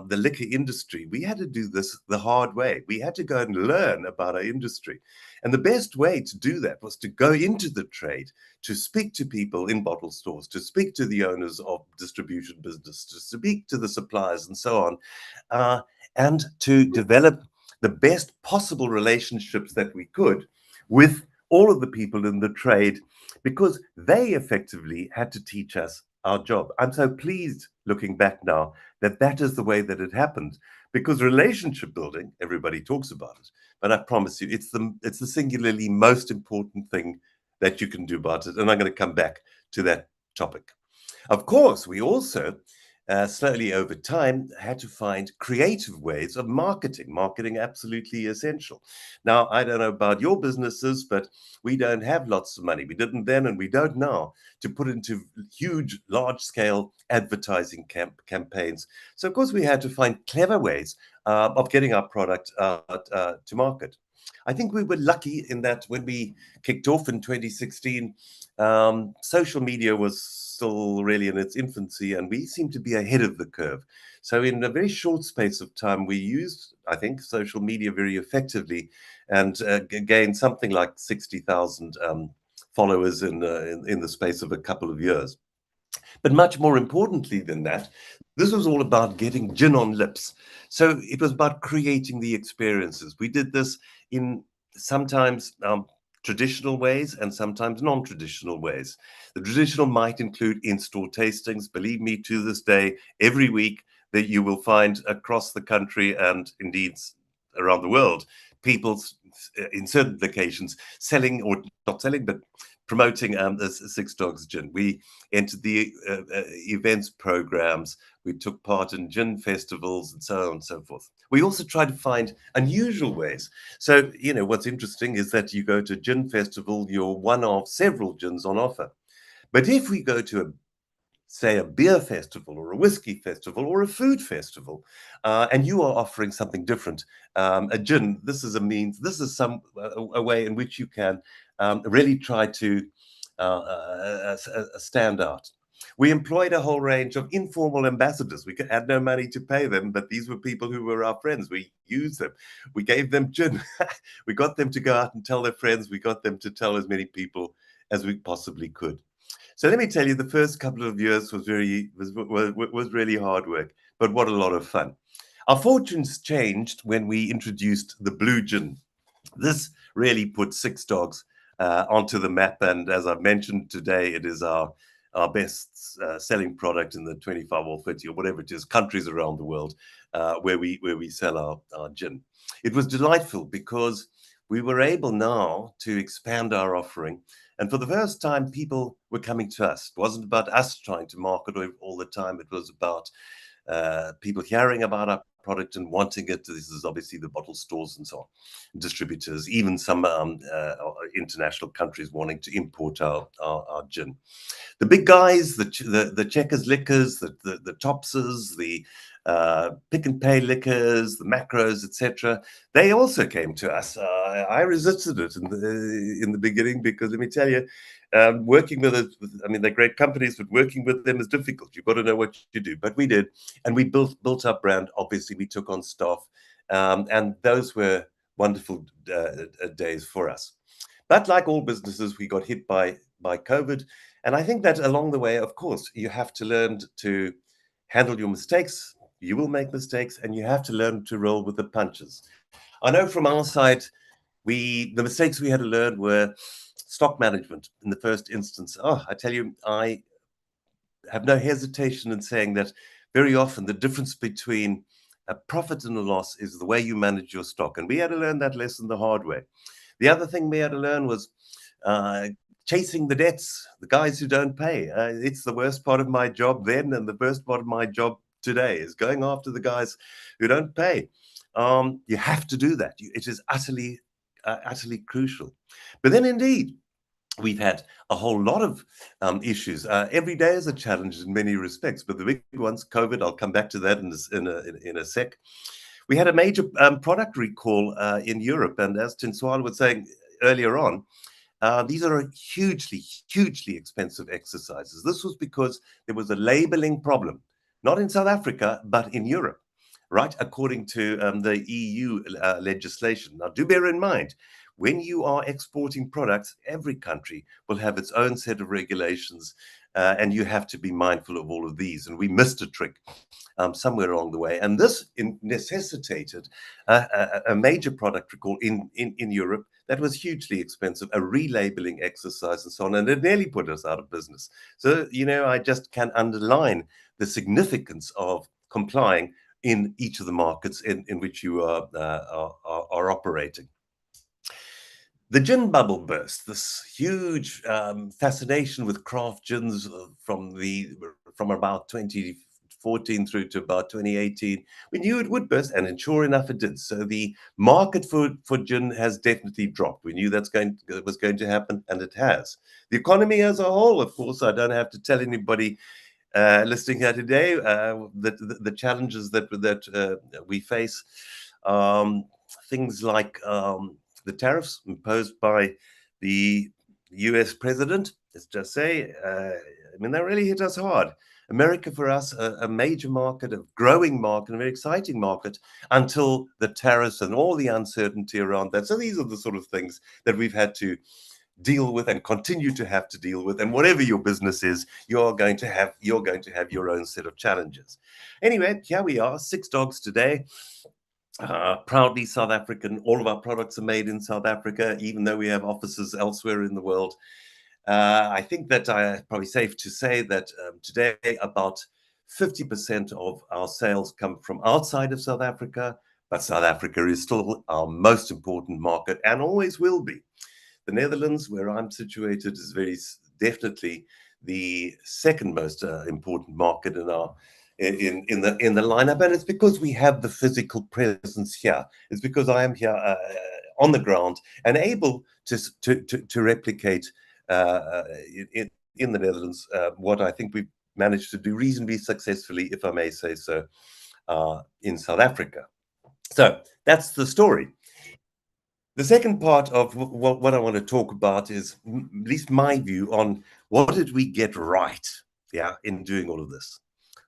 the liquor industry, we had to do this the hard way. We had to go and learn about our industry. And the best way to do that was to go into the trade, to speak to people in bottle stores, to speak to the owners of distribution business, to speak to the suppliers and so on, and to develop the best possible relationships that we could with all of the people in the trade, because they effectively had to teach us our job. I'm so pleased looking back now that is the way that it happened, because relationship building, everybody talks about it, but I promise you, it's the singularly most important thing that you can do about it. And I'm going to come back to that topic. Of course, we also slowly over time had to find creative ways of marketing absolutely essential. Now, I don't know about your businesses, but we don't have lots of money. We didn't then and we don't now to put into huge, large-scale advertising campaigns. So, of course, we had to find clever ways of getting our product to market. I think we were lucky in that when we kicked off in 2016, social media was still really in its infancy, and we seemed to be ahead of the curve. So in a very short space of time, we used, I think, social media very effectively, and gained something like 60,000 followers in the space of a couple of years. But much more importantly than that, this was all about getting gin on lips. So it was about creating the experiences. We did this in sometimes traditional ways and sometimes non-traditional ways. The traditional might include in-store tastings. Believe me, to this day, every week that you will find across the country and indeed around the world, people in certain locations selling, or not selling, but promoting the Six Dogs gin. We entered the events programs. We took part in gin festivals and so on and so forth. We also tried to find unusual ways. So, what's interesting is that you go to a gin festival, you're one of several gins on offer. But if we go to say a beer festival or a whiskey festival or a food festival, and you are offering something different, a gin, this is a way in which you can really try to stand out. We employed a whole range of informal ambassadors. We had no money to pay them, but these were people who were our friends. We used them. We gave them gin. We got them to go out and tell their friends. We got them to tell as many people as we possibly could. So let me tell you, the first couple of years was really hard work, but what a lot of fun. Our fortunes changed when we introduced the blue gin. This really put Six Dogs onto the map, and as I've mentioned today, it is our best selling product in the 25 or 30 or whatever it is countries around the world where we sell our gin. It was delightful because we were able now to expand our offering. And for the first time, people were coming to us. It wasn't about us trying to market all the time. It was about people hearing about our product and wanting it. This is obviously the bottle stores and so on, distributors, even some international countries wanting to import our gin. The big guys, the Checkers liquors, the Topses, the Pick and Pay liquors, the Macros, etc. They also came to us. I resisted it in the beginning because let me tell you, working with it, I mean, they're great companies, but working with them is difficult. You've got to know what you do. But we did, and we built our brand. Obviously, we took on staff, and those were wonderful days for us. But like all businesses, we got hit by COVID, and I think that along the way, of course, you have to learn to handle your mistakes. You will make mistakes, and you have to learn to roll with the punches. I know from our side, the mistakes we had to learn were stock management in the first instance. Oh, I tell you, I have no hesitation in saying that very often the difference between a profit and a loss is the way you manage your stock. And we had to learn that lesson the hard way. The other thing we had to learn was chasing the debts, the guys who don't pay. It's the worst part of my job then, and the worst part of my job today is going after the guys who don't pay. You have to do that. It is utterly crucial. But then indeed, we've had a whole lot of issues. Every day is a challenge in many respects, but the big ones, COVID, I'll come back to that in a sec. We had a major product recall in Europe, and as Tinswala was saying earlier on, these are hugely expensive exercises. This was because there was a labeling problem, not in South Africa, but in Europe, right? According to the EU legislation. Now, do bear in mind, when you are exporting products, every country will have its own set of regulations, and you have to be mindful of all of these. And we missed a trick somewhere along the way. And this necessitated a major product recall in Europe that was hugely expensive, a relabeling exercise and so on, and it nearly put us out of business. So, I just can underline the significance of complying in each of the markets in which you are operating. The gin bubble burst, this huge fascination with craft gins from about 2014 through to about 2018. We knew it would burst, and sure enough, it did. So the market for gin has definitely dropped. We knew that was going to happen, and it has. The economy as a whole, of course, I don't have to tell anybody listening here today the challenges that we face. Things like the tariffs imposed by the US president, let's just say, they really hit us hard. America, for us, a major market, a growing market, a very exciting market, until the tariffs and all the uncertainty around that. So these are the sort of things that we've had to deal with and continue to have to deal with. And whatever your business is, you're going to have your own set of challenges. Anyway, here we are, 6 dogs today. Proudly South African. All of our products are made in South Africa, even though we have offices elsewhere in the world. I think that probably safe to say that today about 50% of our sales come from outside of South Africa, but South Africa is still our most important market and always will be. The Netherlands, where I'm situated, is very definitely the second most important market in the lineup, and it's because we have the physical presence here. It's because I am here on the ground and able to replicate in the Netherlands what I think we've managed to do reasonably successfully, if I may say so, in South Africa. So that's the story. The second part of what I want to talk about is at least my view on what did we get right, in doing all of this.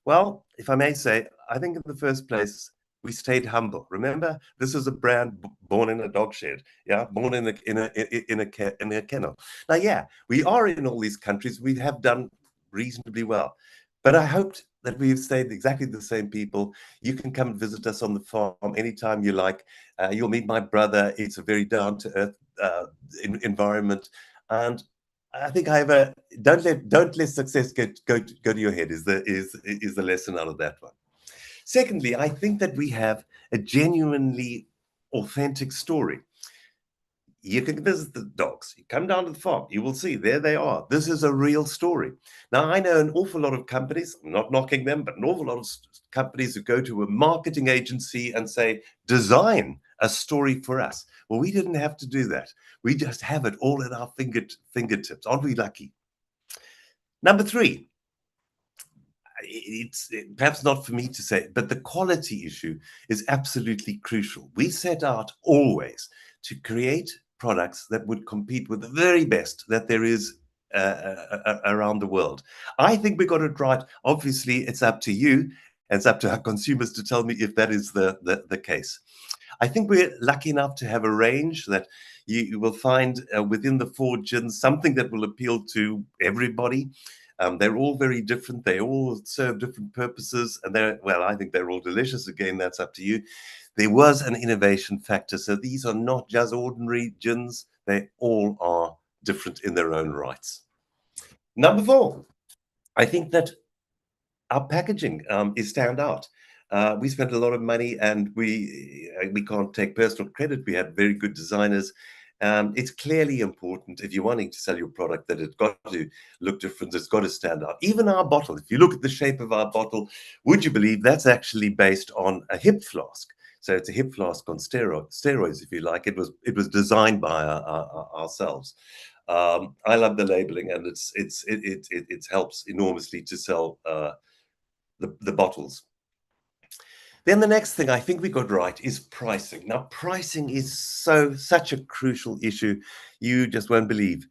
Well, if I may say, I think in the first place, we stayed humble. Remember, this is a brand born in a dog shed, born in a kennel. Now, we are in all these countries. We have done reasonably well, but I hoped that we've stayed exactly the same people. You can come and visit us on the farm anytime you like. You'll meet my brother. It's a very down-to-earth environment, and I think don't let success go to your head is the lesson out of that one. Secondly, I think that we have a genuinely authentic story. You can visit the dogs. You come down to the farm, you will see there they are. This is a real story. Now, I know an awful lot of companies, I'm not knocking them, but an awful lot of companies who go to a marketing agency and say, design a story for us. Well, we didn't have to do that. We just have it all at our fingertips. Aren't we lucky? Number three, it's perhaps not for me to say, but the quality issue is absolutely crucial. We set out always to create products that would compete with the very best that there is around the world. I think we got it right. Obviously, it's up to you and it's up to our consumers to tell me if that is the case. I think we're lucky enough to have a range that you will find within the four gins something that will appeal to everybody. They're all very different. They all serve different purposes, and I think they're all delicious. Again, that's up to you. There was an innovation factor, so these are not just ordinary gins. They all are different in their own rights. Number four, I think that our packaging is stand out. We spent a lot of money, and we can't take personal credit. We had very good designers. It's clearly important if you're wanting to sell your product that it's got to look different. It's got to stand out. Even our bottle, if you look at the shape of our bottle, would you believe that's actually based on a hip flask? So it's a hip flask on steroids, if you like. It was designed by ourselves. I love the labeling, and it helps enormously to sell the bottles. Then the next thing I think we got right is pricing. Now, pricing is such a crucial issue. You just won't believe.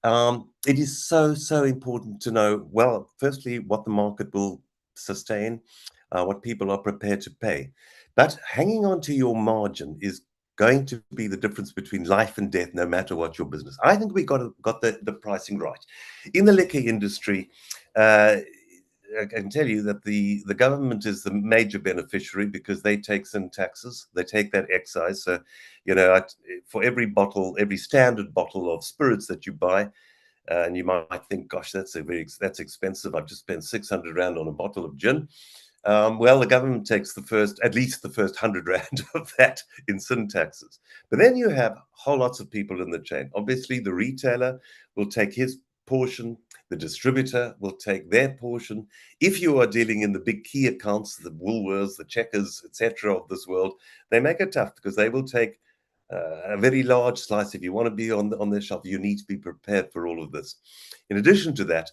It is so important to know, well, firstly, what the market will sustain, what people are prepared to pay. But hanging on to your margin is going to be the difference between life and death, no matter what your business. I think we got the pricing right. In the liquor industry, I can tell you that the government is the major beneficiary because they take some taxes, they take that excise. So, for every standard bottle of spirits that you buy, and you might think, gosh, that's expensive. I've just spent 600 Rand on a bottle of gin. Well, the government takes at least the first 100 Rand of that in sin taxes. But then you have whole lots of people in the chain. Obviously, the retailer will take his portion. The distributor will take their portion. If you are dealing in the big key accounts, the Woolworths, the Checkers, etc. of this world, they make it tough because they will take a very large slice. If you want to be on their shelf, you need to be prepared for all of this. In addition to that,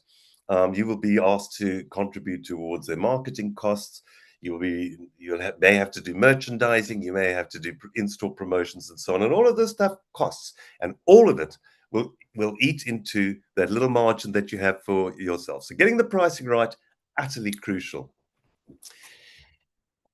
you will be asked to contribute towards their marketing costs. May have to do merchandising. You may have to do in-store promotions and so on. And all of this stuff costs, and all of it will eat into that little margin that you have for yourself. So getting the pricing right, utterly crucial.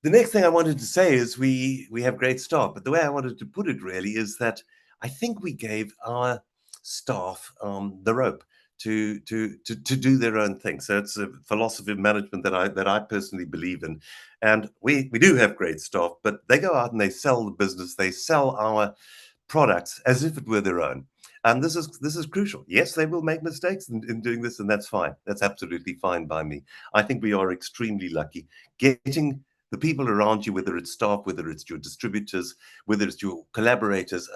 The next thing I wanted to say is we have great staff, but the way I wanted to put it really is that I think we gave our staff the rope to do their own thing. So it's a philosophy of management that I personally believe in, and we do have great staff, but they go out and they sell the business, they sell our products as if it were their own. And this is crucial. Yes, they will make mistakes in doing this, and that's fine. That's absolutely fine by me. I think we are extremely lucky getting the people around you, whether it's staff, whether it's your distributors, whether it's your collaborators,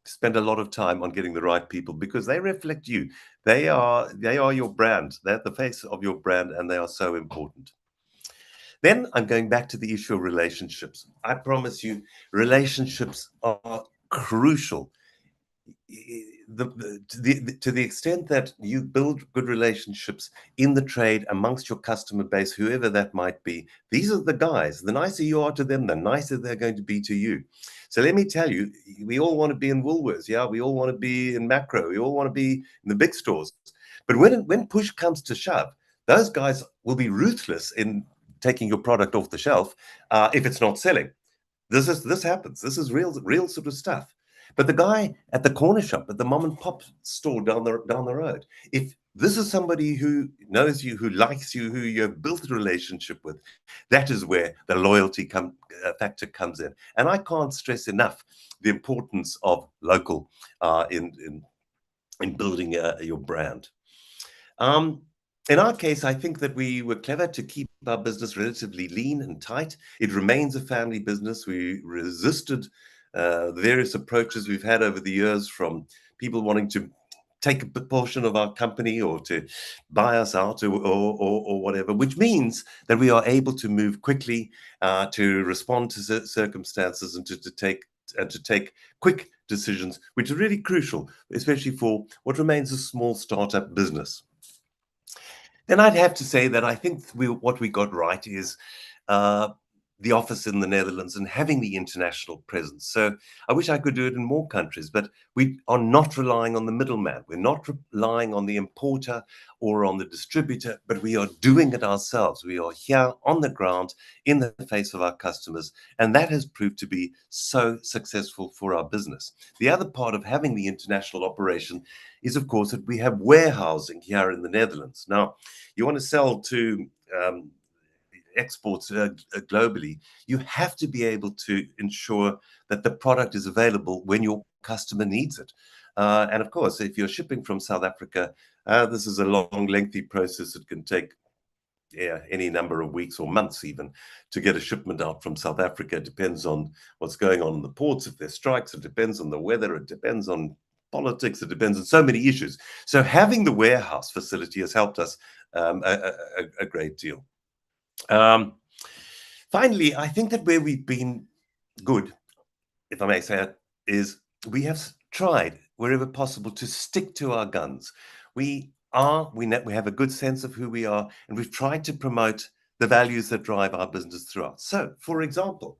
spend a lot of time on getting the right people because they reflect you. They are your brand. They're the face of your brand, and they are so important. Then I'm going back to the issue of relationships. I promise you, relationships are crucial. To the extent that you build good relationships in the trade amongst your customer base, whoever that might be, these are the guys. The nicer you are to them, the nicer they're going to be to you. So let me tell you, we all want to be in Woolworths. Yeah, we all want to be in Macro. We all want to be in the big stores. But when push comes to shove, those guys will be ruthless in taking your product off the shelf if it's not selling. This happens. This is real sort of stuff. But the guy at the corner shop, at the mom and pop store down the road, if this is somebody who knows you, who likes you, who you have built a relationship with, that is where the loyalty factor comes in. And I can't stress enough the importance of local in building your brand. In our case, I think that we were clever to keep our business relatively lean and tight. It remains a family business. We resisted the various approaches we've had over the years, from people wanting to take a portion of our company or to buy us out, or whatever, which means that we are able to move quickly, to respond to circumstances, and to take quick decisions, which are really crucial, especially for what remains a small startup business. Then I'd have to say that I think what we got right is the office in the Netherlands and having the international presence. So I wish I could do it in more countries, but we are not relying on the middleman. We're not relying on the importer or on the distributor, but we are doing it ourselves. We are here on the ground in the face of our customers, and that has proved to be so successful for our business. The other part of having the international operation is, of course, that we have warehousing here in the Netherlands. Now, you want to sell to exports globally, you have to be able to ensure that the product is available when your customer needs it. And of course, if you're shipping from South Africa, this is a long, lengthy process. It can take any number of weeks or months even to get a shipment out from South Africa. It depends on what's going on in the ports, if there's strikes, it depends on the weather, it depends on politics, it depends on so many issues. So having the warehouse facility has helped us a great deal. Finally, I think that where we've been good, if I may say it, is we have tried wherever possible to stick to our guns. We have a good sense of who we are, and we've tried to promote the values that drive our business throughout. So, for example,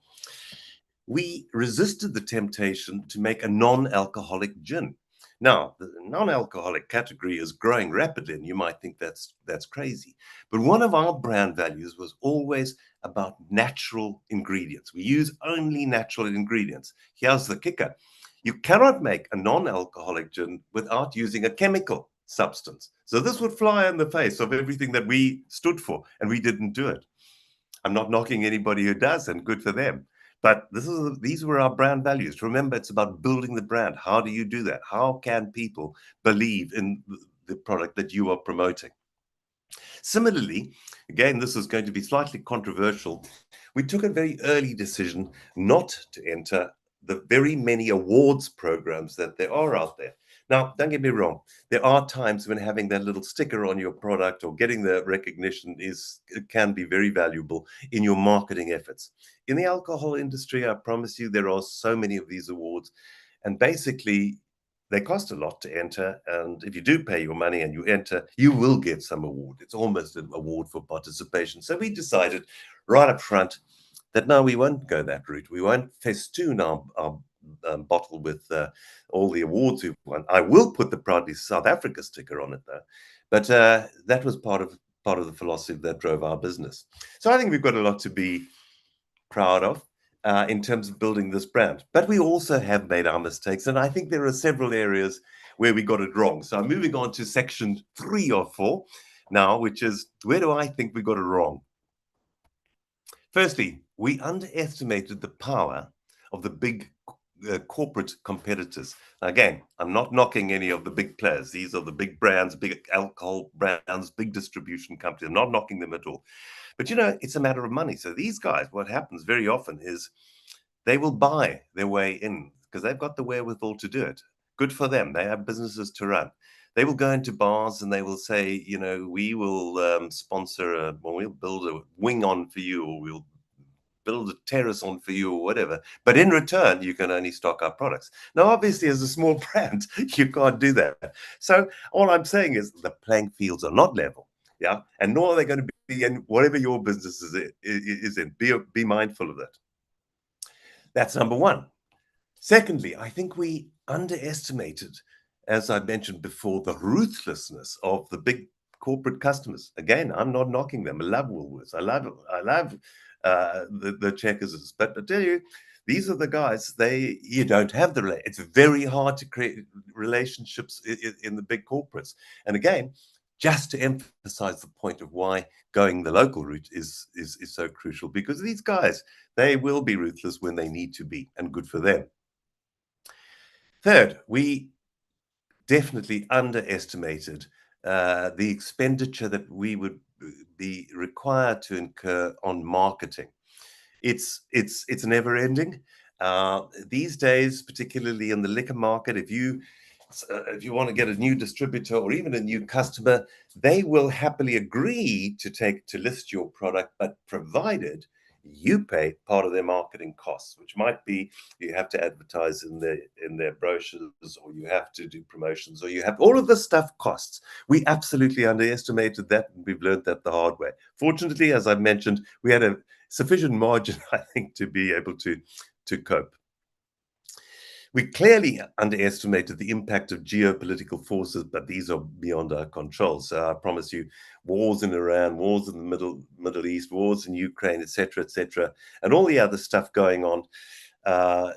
we resisted the temptation to make a non-alcoholic gin. Now, the non-alcoholic category is growing rapidly, and you might think that's crazy. But one of our brand values was always about natural ingredients. We use only natural ingredients. Here's the kicker. You cannot make a non-alcoholic gin without using a chemical substance. So this would fly in the face of everything that we stood for, and we didn't do it. I'm not knocking anybody who does, and good for them. But these were our brand values. Remember, it's about building the brand. How do you do that? How can people believe in the product that you are promoting? Similarly, again, this is going to be slightly controversial. We took a very early decision not to enter the very many awards programs that there are out there. Now, don't get me wrong. There are times when having that little sticker on your product or getting the recognition can be very valuable in your marketing efforts. In the alcohol industry, I promise you, there are so many of these awards, and basically, they cost a lot to enter. And if you do pay your money and you enter, you will get some award. It's almost an award for participation. So we decided right up front that no, we won't go that route. We won't festoon our bottle with all the awards we've won. I will put the Proudly South Africa sticker on it, though. But that was part of the philosophy that drove our business. So I think we've got a lot to be proud of in terms of building this brand. But we also have made our mistakes, and I think there are several areas where we got it wrong. So I'm moving on to section 3 or 4 now, which is, where do I think we got it wrong? Firstly, we underestimated the power of the big corporate competitors. Again, I'm not knocking any of the big players. These are the big brands, big alcohol brands, big distribution companies. I'm not knocking them at all. But, it's a matter of money. So these guys, what happens very often is they will buy their way in because they've got the wherewithal to do it. Good for them. They have businesses to run. They will go into bars and they will say, we will sponsor, we'll build a wing on for you, or we'll build a terrace on for you, or whatever. But in return, you can only stock our products. Now, obviously, as a small brand, you can't do that. So all I'm saying is the playing fields are not level. Yeah. And nor are they going to be in whatever your business is in. Be mindful of that. That's number one. Secondly, I think we underestimated, as I mentioned before, the ruthlessness of the big corporate customers. Again, I'm not knocking them. I love Woolworths. I love the Checkers. But I tell you, these are the guys. You don't have it's very hard to create relationships in the big corporates. And again, just to emphasize the point of why going the local route is so crucial, because these guys, they will be ruthless when they need to be, and good for them. Third, we definitely underestimated the expenditure that we would be required to incur on marketing. It's never ending. These days, particularly in the liquor market, if you want to get a new distributor or even a new customer, they will happily agree to list your product, but provided you pay part of their marketing costs, which might be you have to advertise in their brochures, or you have to do promotions, or you have all of this stuff costs. We absolutely underestimated that, and we've learned that the hard way. Fortunately, as I've mentioned, we had a sufficient margin, I think, to be able to cope. We clearly underestimated the impact of geopolitical forces, but these are beyond our control. So I promise you, wars in Iran, wars in the Middle East, wars in Ukraine, etc., and all the other stuff going on,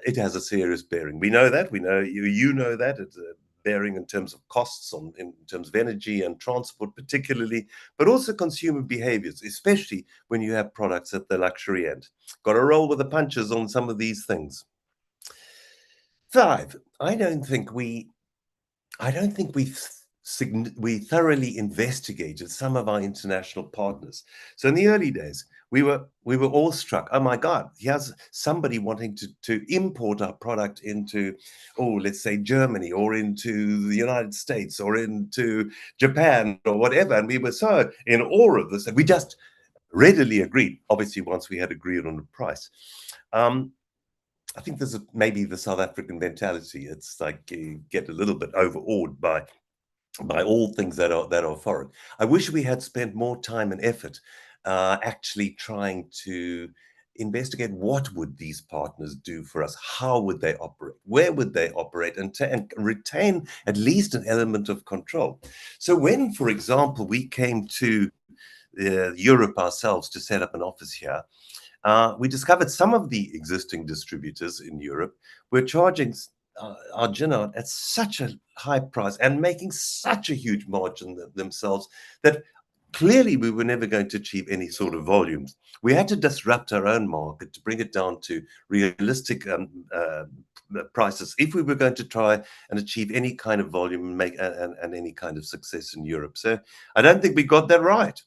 it has a serious bearing. We know that. We know you know that. It's a bearing in terms of costs, in terms of energy and transport, particularly, but also consumer behaviors, especially when you have products at the luxury end. Got to roll with the punches on some of these things. 5, I don't think we thoroughly investigated some of our international partners. So in the early days, we were awestruck. Oh my God, here's somebody wanting to import our product into, let's say Germany, or into the United States, or into Japan, or whatever. And we were so in awe of this that we just readily agreed, obviously once we had agreed on the price. I think there's maybe the South African mentality. It's like you get a little bit overawed by all things that are foreign. I wish we had spent more time and effort actually trying to investigate what would these partners do for us, how would they operate, where would they operate, and retain at least an element of control. So when, for example, we came to Europe ourselves to set up an office here, we discovered some of the existing distributors in Europe were charging our gin out at such a high price and making such a huge margin themselves that clearly we were never going to achieve any sort of volumes. We had to disrupt our own market to bring it down to realistic prices if we were going to try and achieve any kind of volume and make and any kind of success in Europe. So I don't think we got that right.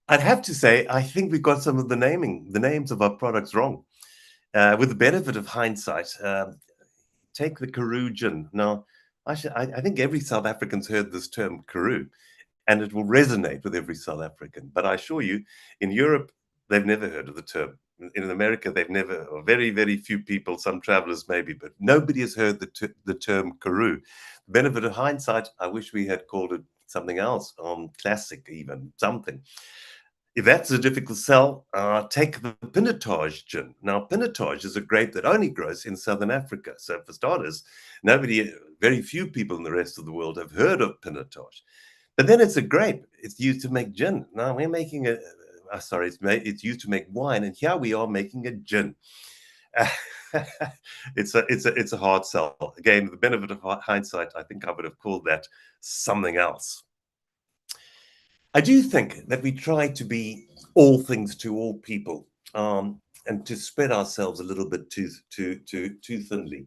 I'd have to say, I think we got some of the names of our products wrong. With the benefit of hindsight, take the Karoo gin. Now, I think every South African's heard this term Karoo, and it will resonate with every South African. But I assure you, in Europe, they've never heard of the term. In America, they've never, or very, very few people, some travelers maybe, but nobody has heard the term Karoo. Benefit of hindsight, I wish we had called it something else, classic even, something. If that's a difficult sell, take the Pinotage gin. Now, Pinotage is a grape that only grows in Southern Africa. So for starters, very few people in the rest of the world have heard of Pinotage. But then it's a grape. It's used to make gin. Now we're making it's used to make wine, and here we are making a gin. It's a hard sell. Again, the benefit of hindsight, I think I would have called that something else. I do think that we try to be all things to all people, and to spread ourselves a little bit too thinly.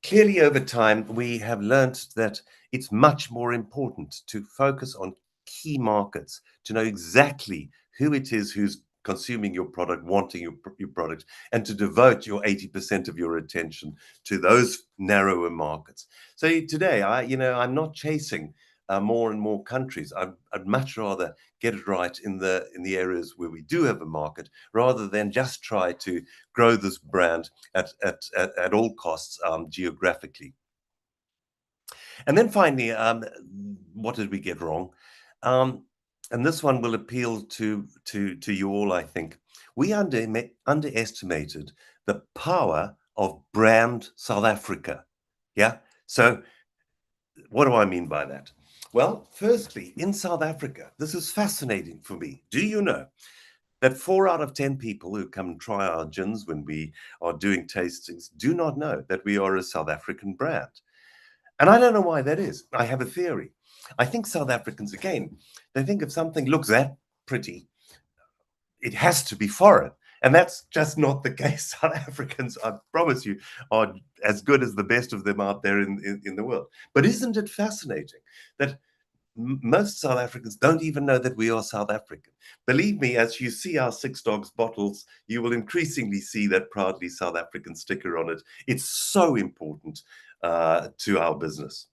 Clearly, over time, we have learned that it's much more important to focus on key markets, to know exactly who it is who's consuming your product, wanting your product, and to devote your 80% of your attention to those narrower markets. So today, I'm not chasing more and more countries. I'd much rather get it right in the areas where we do have a market, rather than just try to grow this brand at all costs geographically. And then finally, what did we get wrong? And this one will appeal to you all, I think. We underestimated the power of brand South Africa. Yeah. So what do I mean by that? Well, firstly, in South Africa, this is fascinating for me. Do you know that 4 out of 10 people who come and try our gins when we are doing tastings do not know that we are a South African brand? And I don't know why that is. I have a theory. I think South Africans, again, they think if something looks that pretty, it has to be foreign. And that's just not the case. South Africans, I promise you, are as good as the best of them out there in the world. But isn't it fascinating that most South Africans don't even know that we are South African. Believe me, as you see our Six Dogs bottles, you will increasingly see that proudly South African sticker on it. It's so important to our business.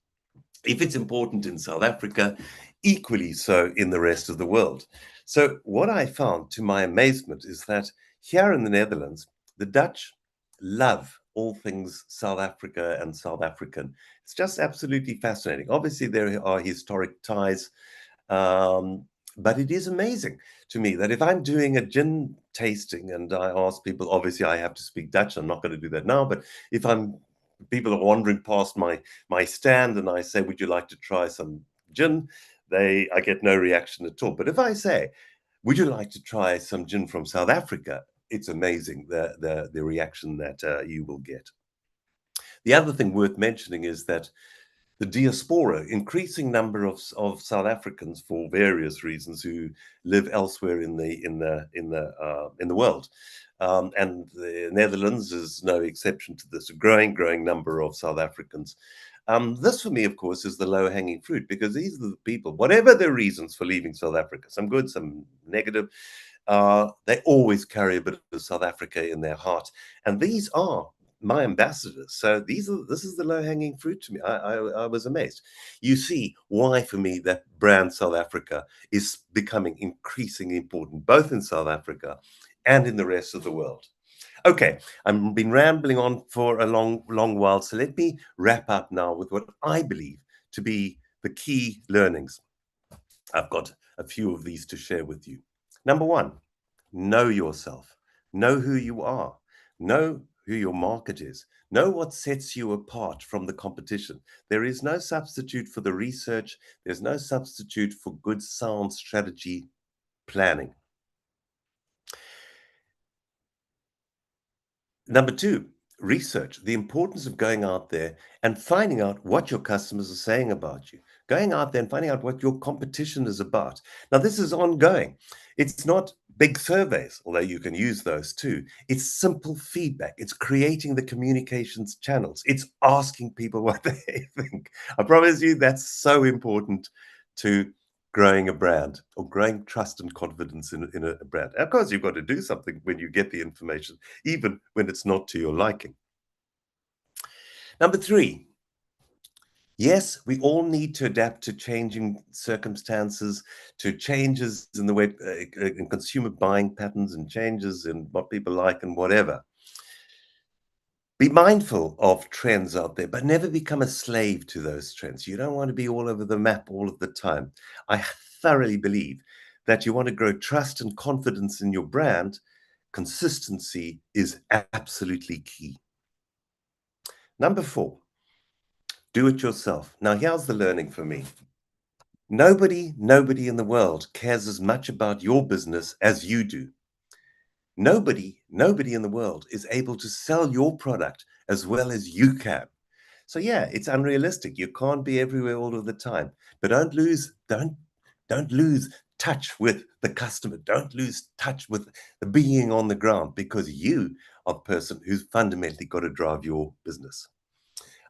If it's important in South Africa, equally so in the rest of the world. So, what I found to my amazement is that here in the Netherlands, the Dutch love all things South Africa and South African. It's just absolutely fascinating. Obviously, there are historic ties, um, but it is amazing to me that if I'm doing a gin tasting and I ask people, obviously I have to speak Dutch. I'm not going to do that now, but if I'm people are wandering past my stand and I say, "Would you like to try some gin?" I get no reaction at all. But if I say, "Would you like to try some gin from South Africa?" It's amazing the reaction that you will get. The other thing worth mentioning is that the diaspora, increasing number of South Africans for various reasons who live elsewhere in the world, and the Netherlands is no exception to this. A growing number of South Africans. This, for me, of course, is the low-hanging fruit because these are the people, whatever their reasons for leaving South Africa, some good, some negative, they always carry a bit of South Africa in their heart, and these are my ambassadors. So this is the low hanging fruit to me. I was amazed. You see why for me that brand South Africa is becoming increasingly important, both in South Africa and in the rest of the world. Okay, I've been rambling on for a long while, so let me wrap up now with what I believe to be the key learnings. I've got a few of these to share with you. Number one, know yourself. Know who you are. Know who your market is. Know what sets you apart from the competition. There is no substitute for the research. There's no substitute for good, sound strategy planning. Number two, research the importance of going out there and finding out what your customers are saying about you. Going out there and finding out what your competition is about. Now, this is ongoing. It's not big surveys, although you can use those too. It's simple feedback. It's creating the communications channels. It's asking people what they think. I promise you that's so important to growing a brand or growing trust and confidence in a brand. Of course, you've got to do something when you get the information, even when it's not to your liking. Number three, yes, we all need to adapt to changing circumstances, to changes in the way in consumer buying patterns and changes in what people like and whatever. Be mindful of trends out there, but never become a slave to those trends. You don't want to be all over the map all of the time. I thoroughly believe that you want to grow trust and confidence in your brand. Consistency is absolutely key. Number four, do it yourself. Now, here's the learning for me. Nobody in the world cares as much about your business as you do. Nobody in the world is able to sell your product as well as you can. So yeah, it's unrealistic. You can't be everywhere all of the time. But don't lose touch with the customer. Don't lose touch with the being on the ground because you are the person who's fundamentally got to drive your business.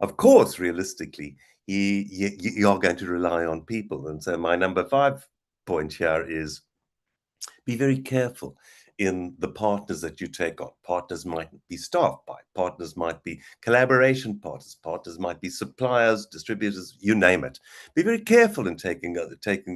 Of course, realistically, you are going to rely on people. And so my number 5 point here is be very careful in the partners that you take on. Partners might be staff by, partners might be collaboration partners, partners might be suppliers, distributors, you name it. Be very careful in taking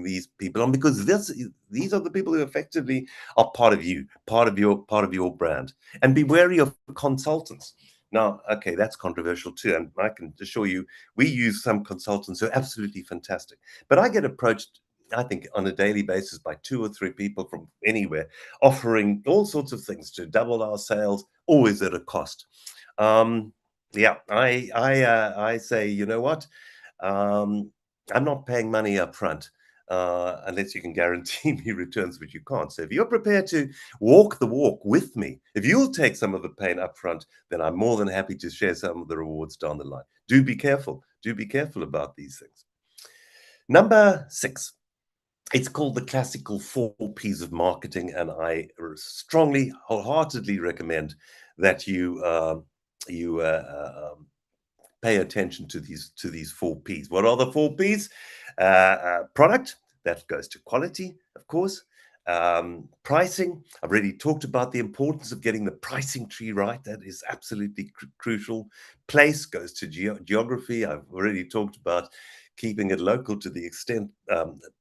these people on because these are the people who effectively are part of you, part of your brand. And be wary of consultants. Now, okay, that's controversial too, and I can assure you, we use some consultants who are absolutely fantastic. But I get approached, I think, on a daily basis by 2 or 3 people from anywhere, offering all sorts of things to double our sales, always at a cost. Yeah, I say, you know what? I'm not paying money up front unless you can guarantee me returns, which you can't. So if you're prepared to walk the walk with me, if you'll take some of the pain up front, then I'm more than happy to share some of the rewards down the line. Do be careful. Do be careful about these things. Number 6. It's called the classical 4 P's of marketing, and I strongly, wholeheartedly recommend that you pay attention to these 4 P's. What are the 4 P's? Product, that goes to quality, of course. Pricing, I've already talked about the importance of getting the pricing tree right. That is absolutely crucial. Place goes to geography. I've already talked about keeping it local to the extent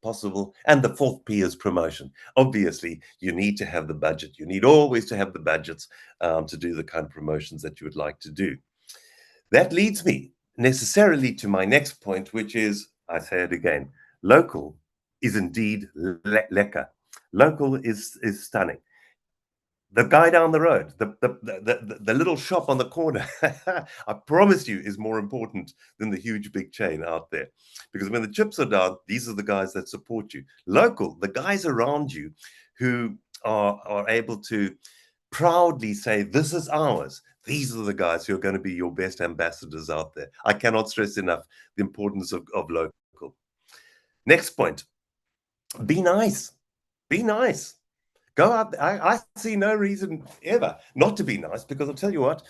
possible. And the fourth P is promotion. Obviously, you need to have the budget. You need always to have the budgets to do the kind of promotions that you would like to do. That leads me necessarily to my next point, which is, I say it again, local is indeed lekker. Local is stunning. The guy down the road, the little shop on the corner, I promise you, is more important than the huge big chain out there. Because when the chips are down, these are the guys that support you. Local, the guys around you who are able to proudly say, this is ours. These are the guys who are going to be your best ambassadors out there. I cannot stress enough the importance of local. Next point, be nice. Be nice. Go out. I see no reason ever not to be nice, because I'll tell you what,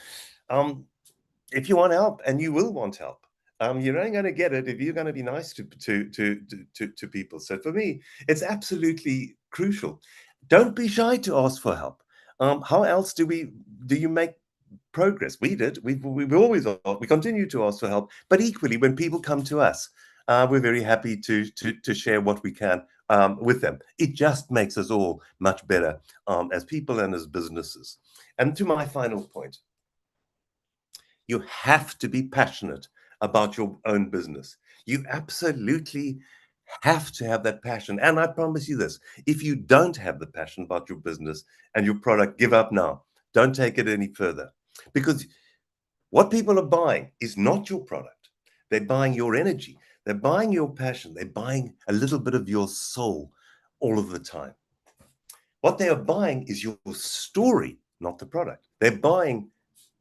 if you want help, and you will want help, you're only going to get it if you're going to be nice to people. So for me, it's absolutely crucial. Don't be shy to ask for help. How else do you make progress? We did. We've always we continue to ask for help, but equally, when people come to us, we're very happy to share what we can with them. It just makes us all much better as people and as businesses. And to my final point, you have to be passionate about your own business. You absolutely have to have that passion. And I promise you this, if you don't have the passion about your business and your product, give up now. Don't take it any further. Because what people are buying is not your product. They're buying your energy. They're buying your passion. They're buying a little bit of your soul all of the time. What they are buying is your story, not the product. They're buying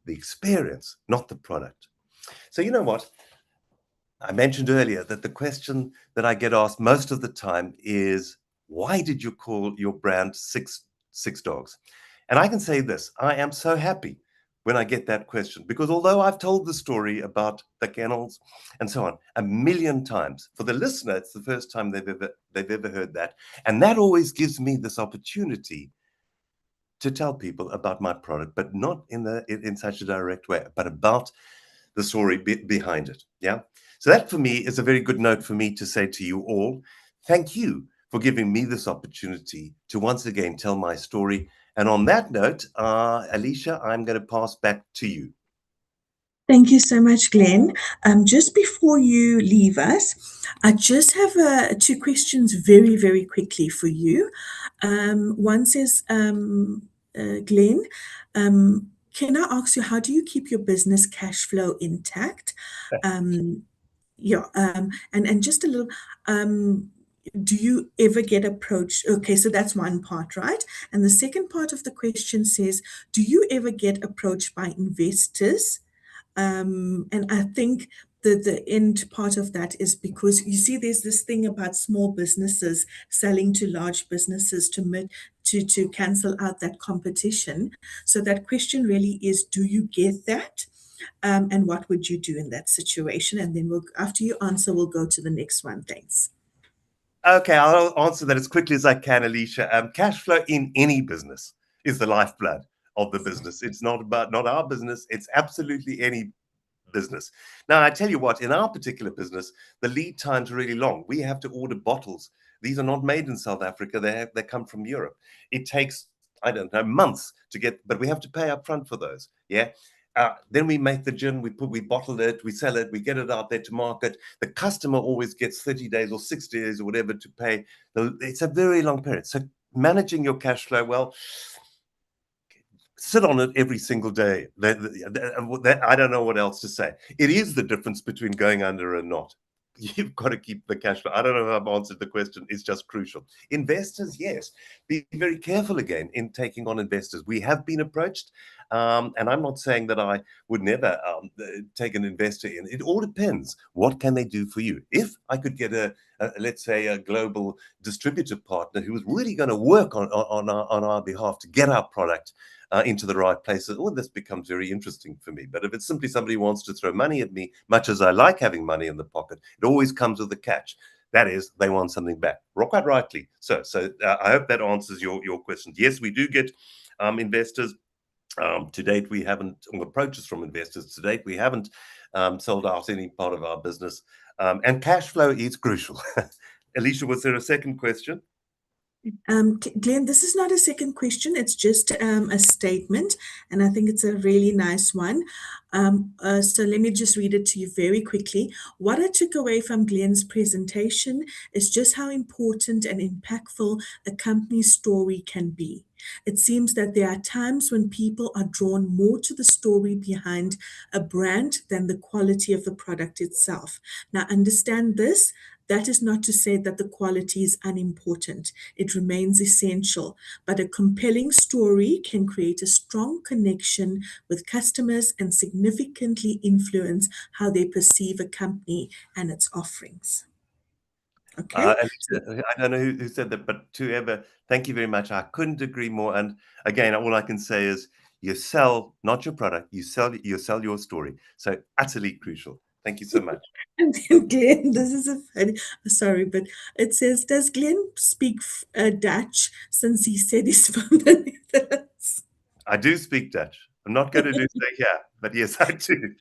the experience, not the product. So you know what? I mentioned earlier that the question that I get asked most of the time is, why did you call your brand Six Dogs? And I can say this, I am so happy when I get that question, because although I've told the story about the kennels and so on a million times, for the listener, it's the first time they've ever heard that. And that always gives me this opportunity to tell people about my product, but not in such a direct way, but about the story behind it. Yeah. So that for me is a very good note for me to say to you all, thank you for giving me this opportunity to once again tell my story. And on that note, Alicia, I'm going to pass back to you. Thank you so much, Glenn. Just before you leave us, I just have two questions very, very quickly for you. One says, Glenn, can I ask you, how do you keep your business cash flow intact? And just a little, do you ever get approached? Okay, so that's one part, right? And the second part of the question says, do you ever get approached by investors? And I think the end part of that is because you see, there's this thing about small businesses selling to large businesses to cancel out that competition. So that question really is, do you get that? And what would you do in that situation? And then after you answer, we'll go to the next one. Thanks. Okay, I'll answer that as quickly as I can, Alicia. Cash flow in any business is the lifeblood of the business. It's not our business. It's absolutely any business. Now, I tell you what, in our particular business, the lead times are really long. We have to order bottles. These are not made in South Africa. They come from Europe. It takes, I don't know, months to get, but we have to pay up front for those. Yeah. Then we make the gin, we bottle it, we sell it, we get it out there to market. The customer always gets 30 days or 60 days or whatever to pay. It's a very long period. So managing your cash flow, well, sit on it every single day. I don't know what else to say. It is the difference between going under and not. You've got to keep the cash flow. I don't know if I've answered the question. It's just crucial. Investors, yes. Be very careful again in taking on investors. We have been approached, and I'm not saying that I would never take an investor in. It all depends. What can they do for you? If I could get let's say a global distributor partner who was really going to work on our behalf to get our product into the right places, this becomes very interesting for me. But if it's simply somebody who wants to throw money at me, much as I like having money in the pocket, it always comes with a catch. That is, they want something back. Quite rightly. So I hope that answers your questions. Yes, we do get investors. To date, we haven't, or approaches from investors. To date, we haven't sold out any part of our business. And cash flow is crucial. Alicia, was there a second question? Glenn, this is not a second question. It's just a statement, and I think it's a really nice one. So let me just read it to you very quickly. What I took away from Glenn's presentation is just how important and impactful a company's story can be. It seems that there are times when people are drawn more to the story behind a brand than the quality of the product itself. Now, understand this. That is not to say that the quality is unimportant. It remains essential, but a compelling story can create a strong connection with customers and significantly influence how they perceive a company and its offerings. Okay. And I don't know who said that, but to Eva, thank you very much. I couldn't agree more. And again, all I can say is you sell not your product, you sell your story. So utterly crucial. Thank you so much. And then Glenn, this is a funny, sorry, but it says, does Glenn speak Dutch since he said he's from the Netherlands? I do speak Dutch. I'm not going to do so here, but yes, I do.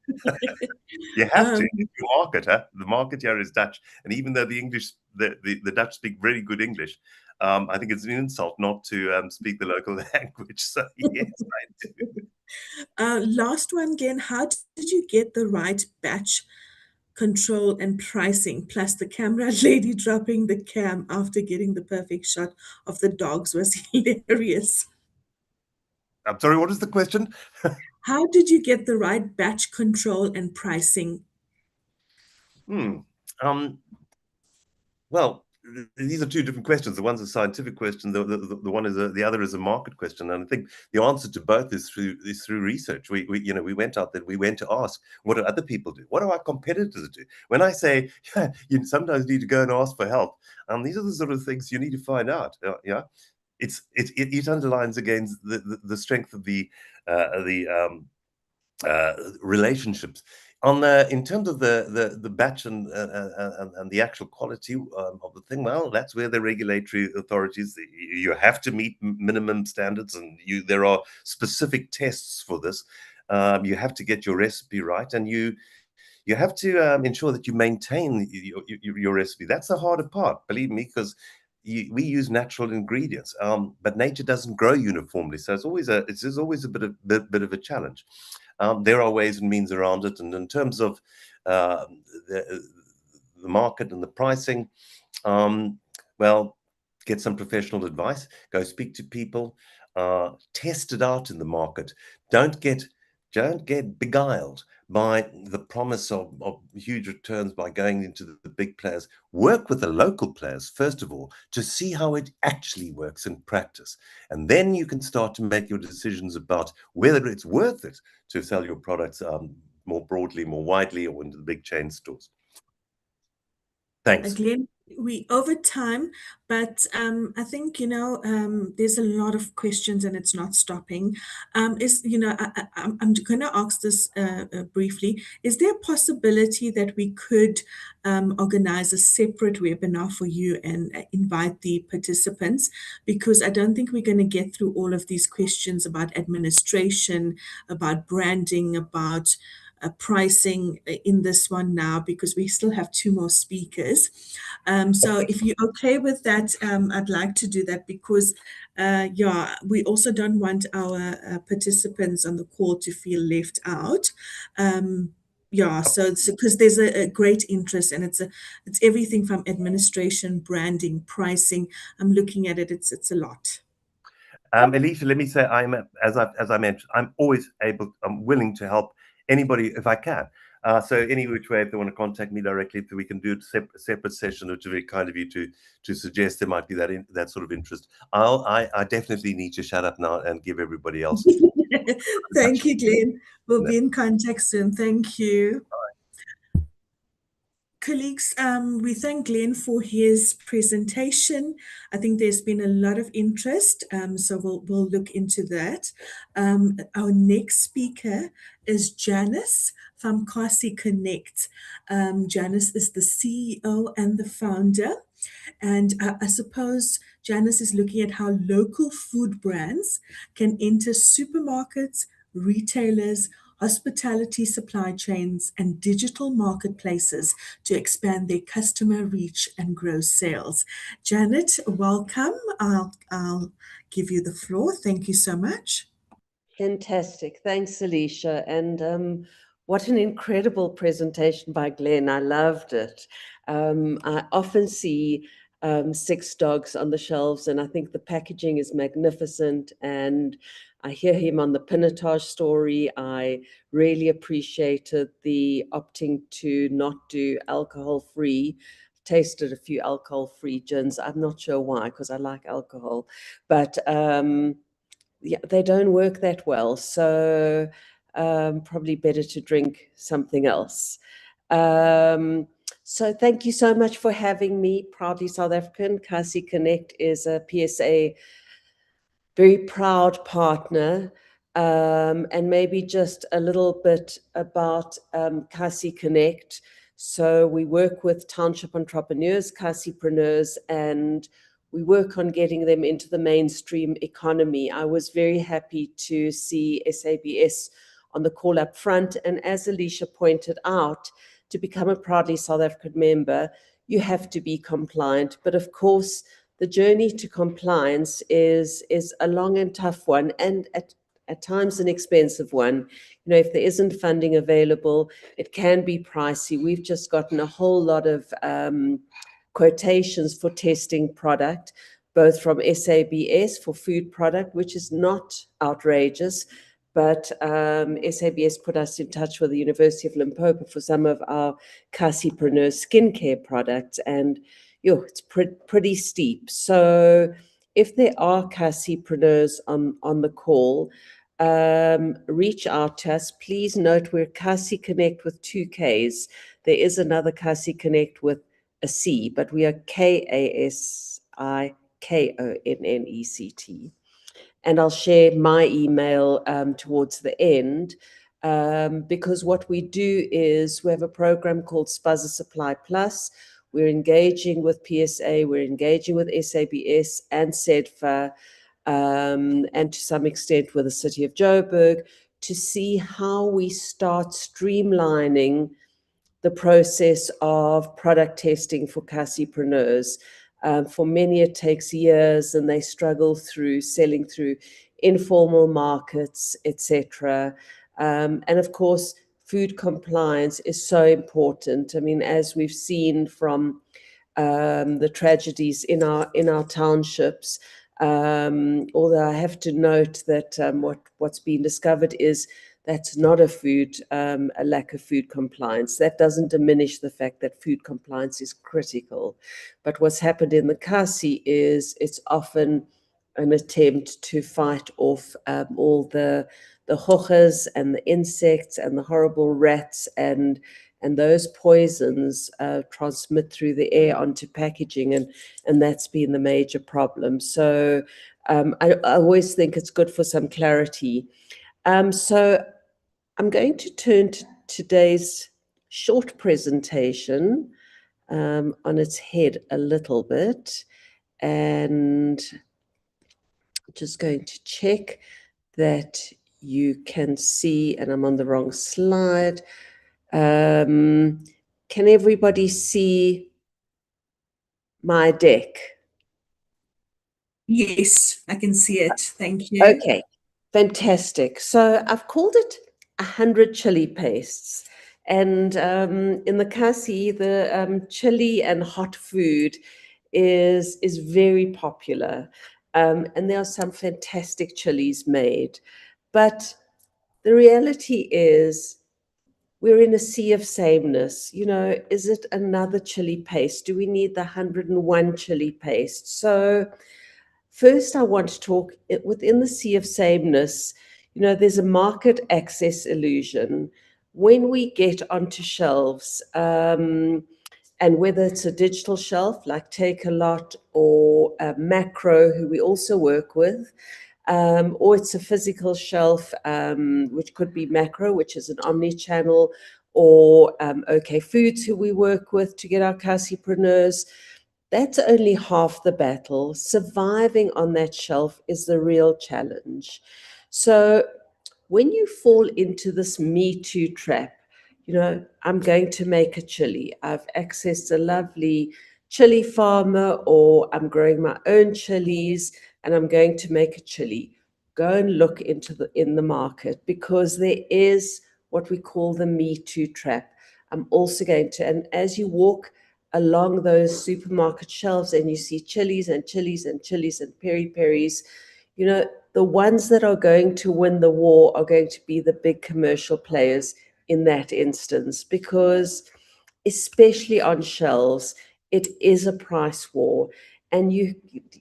You have to. It's your market, huh? The market here is Dutch, and even though the Dutch speak very good English, I think it's an insult not to speak the local language. So yes, I do. Last one, Glenn, how did you get the right batch control and pricing, plus the camera lady dropping the cam after getting the perfect shot of the dogs was hilarious. I'm sorry, what is the question? How did you get the right batch control and pricing? Well, these are two different questions. The one's a scientific question. The one is the other is a market question. And I think the answer to both is through research. We went out there. We went to ask, what do other people do? What do our competitors do? When I say, yeah, you sometimes need to go and ask for help. These are the sort of things you need to find out. Yeah, it underlines again the strength of the relationships. In terms of the batch and the actual quality of the thing, well, that's where the regulatory authorities, you have to meet minimum standards, and there are specific tests for this. You have to get your recipe right, and you have to ensure that you maintain your recipe. That's the harder part, believe me, because we use natural ingredients, but nature doesn't grow uniformly, so it's always a bit of a challenge. There are ways and means around it, and in terms of the market and the pricing, well, get some professional advice. Go speak to people. Test it out in the market. Don't get beguiled by the promise of huge returns by going into the big players. Work with the local players, first of all, to see how it actually works in practice. And then you can start to make your decisions about whether it's worth it to sell your products more broadly, more widely, or into the big chain stores. Thanks. Glenn, we over time, but I think there's a lot of questions and it's not stopping. I'm going to ask this briefly. Is there a possibility that we could organize a separate webinar for you and invite the participants? Because I don't think we're going to get through all of these questions about administration, about branding, about pricing in this one now, because we still have two more speakers. So if you're okay with that, I'd like to do that because, we also don't want our participants on the call to feel left out. So because there's a great interest, and it's everything from administration, branding, pricing. I'm looking at it; it's a lot. Alicia, let me say, as I mentioned, I'm willing to help anybody if I can. So any which way, if they want to contact me directly, if we can do a separate session, which is very kind of you to suggest there might be that sort of interest. I definitely need to shut up now and give everybody else. Thank you, Glenn. We'll be in contact soon. Thank you. Colleagues, we thank Glenn for his presentation. I think there's been a lot of interest, so we'll look into that. Our next speaker is Janice from Kasi Connect. Janice is the CEO and the founder. And I suppose Janice is looking at how local food brands can enter supermarkets, retailers, hospitality supply chains, and digital marketplaces to expand their customer reach and grow sales. Janet, welcome. I'll give you the floor. Thank you so much. Fantastic. Thanks, Alicia. And what an incredible presentation by Glenn. I loved it. I often see Six Dogs on the shelves, and I think the packaging is magnificent. And I hear him on the Pinotage story. I really appreciated the opting to not do alcohol-free. Tasted a few alcohol-free gins. I'm not sure why, because I like alcohol. But yeah, they don't work that well. So probably better to drink something else. So thank you so much for having me. Proudly South African. Kasi Connect is a PSA very proud partner. And maybe just a little bit about Kasi Connect. So we work with township entrepreneurs, Kasipreneurs, and we work on getting them into the mainstream economy. I was very happy to see SABS on the call up front. And as Alicia pointed out, to become a Proudly South African member, you have to be compliant. But of course, the journey to compliance is a long and tough one, and at times an expensive one. You know, if there isn't funding available, it can be pricey. We've just gotten a whole lot of quotations for testing product, both from SABS for food product, which is not outrageous, but SABS put us in touch with the University of Limpopo for some of our Kasipreneur skincare products, and it's pretty steep. So if there are Kasipreneurs on the call, reach out to us. Please note we're Kasi Connect with 2 Ks. There is another Kasi Connect with a C, but we are KASIKONNECT. And I'll share my email towards the end, because what we do is we have a program called Spaza Supply Plus. We're engaging with PSA, we're engaging with SABS and SEDFA, and to some extent with the City of Joburg, to see how we start streamlining the process of product testing for Kasipreneurs. For many, it takes years, and they struggle through selling through informal markets, etc. And of course, food compliance is so important. I mean, as we've seen from the tragedies in our townships, although I have to note that what's been discovered is that's not a lack of food compliance. That doesn't diminish the fact that food compliance is critical. But what's happened in the Kasi is it's often an attempt to fight off all the hochas and the insects and the horrible rats, and those poisons transmit through the air onto packaging, and that's been the major problem. So I always think it's good for some clarity. So I'm going to turn to today's short presentation on its head a little bit, and just going to check that you can see, and I'm on the wrong slide. Can everybody see my deck? Yes, I can see it. Thank you. Okay, fantastic. So I've called it 100 chili pastes. And in the Kasi, the chili and hot food is very popular. And there are some fantastic chilies made. But the reality is we're in a sea of sameness. You know, is it another chili paste? Do we need the 101 chili paste? So first, I want to talk within the sea of sameness. You know, there's a market access illusion. When we get onto shelves, and whether it's a digital shelf like Take a Lot or Macro, who we also work with, or it's a physical shelf, which could be macro, which is an omni-channel, or OK Foods, who we work with to get our Cassipreneurs. That's only half the battle. Surviving on that shelf is the real challenge. So when you fall into this Me Too trap, I'm going to make a chili. I've accessed a lovely chili farmer, or I'm growing my own chilies and I'm going to make a chili. Go and look in the market, because there is what we call the Me Too trap. I'm also going to, and as you walk along those supermarket shelves and you see chilies and chilies and chilies and peri-peris, the ones that are going to win the war are going to be the big commercial players in that instance, because especially on shelves, it is a price war, and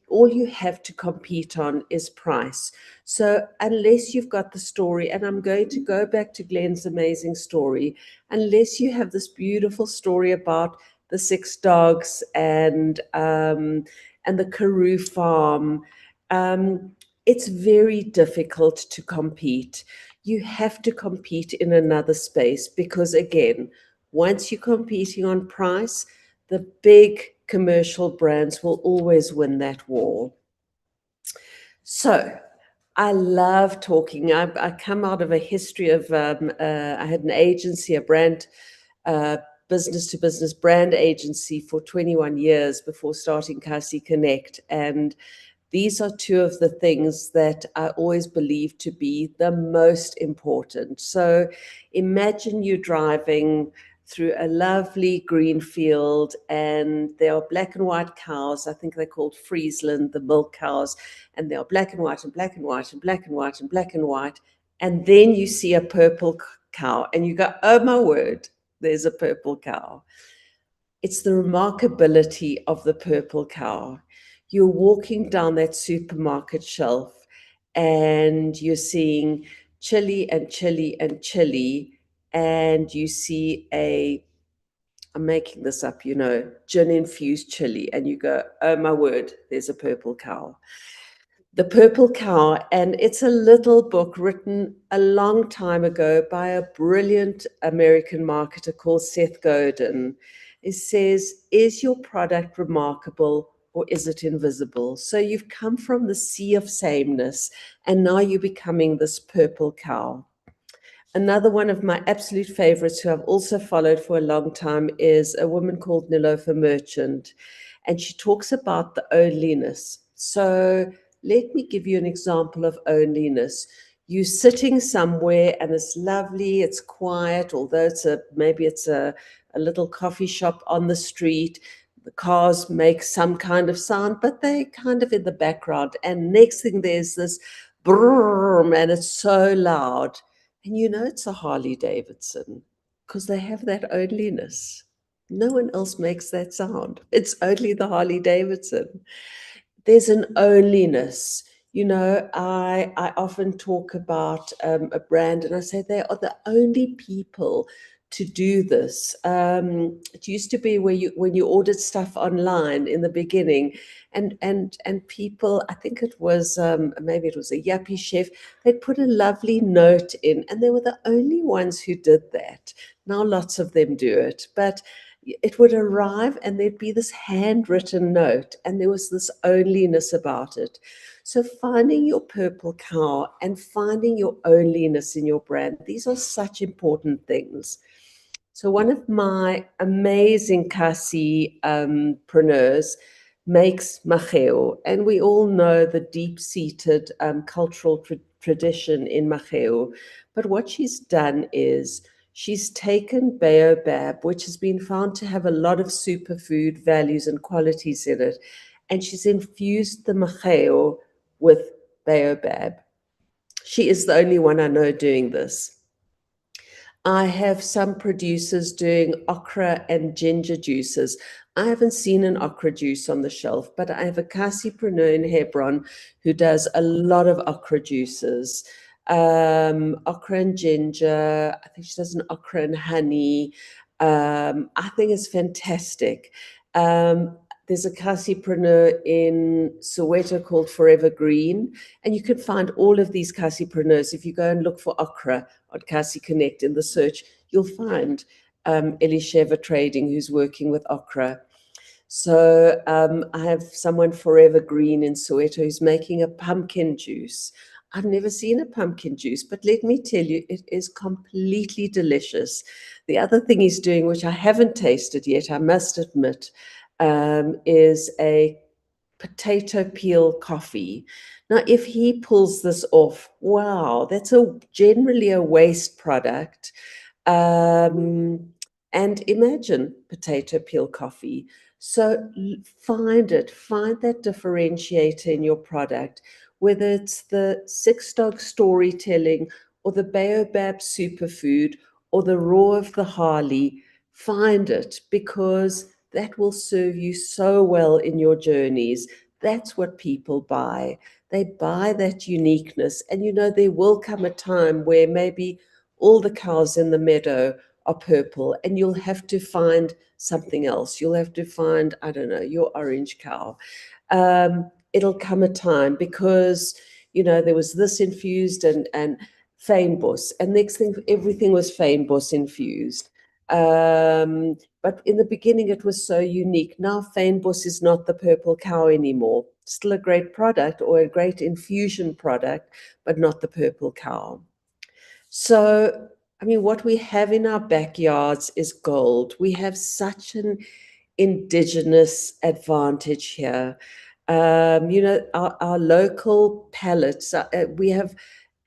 all you have to compete on is price. So unless you've got the story, and I'm going to go back to Glenn's amazing story, unless you have this beautiful story about the 6 dogs and the Karoo farm, it's very difficult to compete. You have to compete in another space, because again, once you're competing on price, the big commercial brands will always win that war. So I love talking. I come out of a history of, I had an agency, a brand, business to business brand agency for 21 years before starting Kasi Connect. And these are two of the things that I always believe to be the most important. So imagine you driving through a lovely green field, and there are black and white cows. I think they're called Friesland, the milk cows, and they are black and white and black and white and black and white and black and white. And then you see a purple cow and you go, oh my word, there's a purple cow. It's the remarkability of the purple cow. You're walking down that supermarket shelf and you're seeing chili and chili and chili, and you see I'm making this up, gin-infused chili, and you go, oh my word, there's a purple cow. The Purple Cow, and it's a little book written a long time ago by a brilliant American marketer called Seth Godin. It says, is your product remarkable or is it invisible? So you've come from the sea of sameness, and now you're becoming this purple cow. Another one of my absolute favorites, who I've also followed for a long time, is a woman called Nilofer Merchant, and she talks about the onlyness. So let me give you an example of onlyness. You're sitting somewhere and it's lovely, it's quiet, although maybe it's a little coffee shop on the street. The cars make some kind of sound, but they're kind of in the background. And next thing, there's this brrrr, and it's so loud. And it's a Harley Davidson, because they have that onlyness. No one else makes that sound. It's only the Harley Davidson. There's an onlyness. I often talk about a brand, and I say they are the only people to do this. It used to be when you ordered stuff online in the beginning, and people, I think it was maybe it was a yuppie chef, they'd put a lovely note in, and they were the only ones who did that. Now lots of them do it, but it would arrive and there'd be this handwritten note, and there was this onlyness about it. So finding your purple cow and finding your onlyness in your brand, these are such important things. So one of my amazing Kasi preneurs makes macheo, and we all know the deep-seated cultural tradition in macheo. But what she's done is she's taken baobab, which has been found to have a lot of superfood values and qualities in it, and she's infused the macheo with baobab. She is the only one I know doing this. I have some producers doing okra and ginger juices. I haven't seen an okra juice on the shelf, but I have a Cassipreneur in Hebron who does a lot of okra juices. Okra and ginger. I think she does an okra and honey. I think it's fantastic. there's a Cassipreneur in Soweto called Forever Green, and you can find all of these Cassipreneurs. If you go and look for okra on Cassie Connect in the search, you'll find Elisheva Trading, who's working with okra. So I have someone Forever Green in Soweto who's making a pumpkin juice. I've never seen a pumpkin juice, but let me tell you, it is completely delicious. The other thing he's doing, which I haven't tasted yet, I must admit, is a potato peel coffee. Now, if he pulls this off, wow, that's generally a waste product. And imagine potato peel coffee. So find that differentiator in your product, whether it's the Six Dog storytelling or the Baobab superfood or the roar of the Harley. Find it, because that will serve you so well in your journeys. That's what people buy. They buy that uniqueness. And there will come a time where maybe all the cows in the meadow are purple and you'll have to find something else. You'll have to find, I don't know, your orange cow. It'll come a time, because there was this infused and fynbos, and next thing everything was fynbos infused. But in the beginning it was so unique. Now fynbos is not the purple cow anymore. Still a great product, or a great infusion product, but not the purple cow. So, I mean, what we have in our backyards is gold. We have such an indigenous advantage here. Our local palettes, we have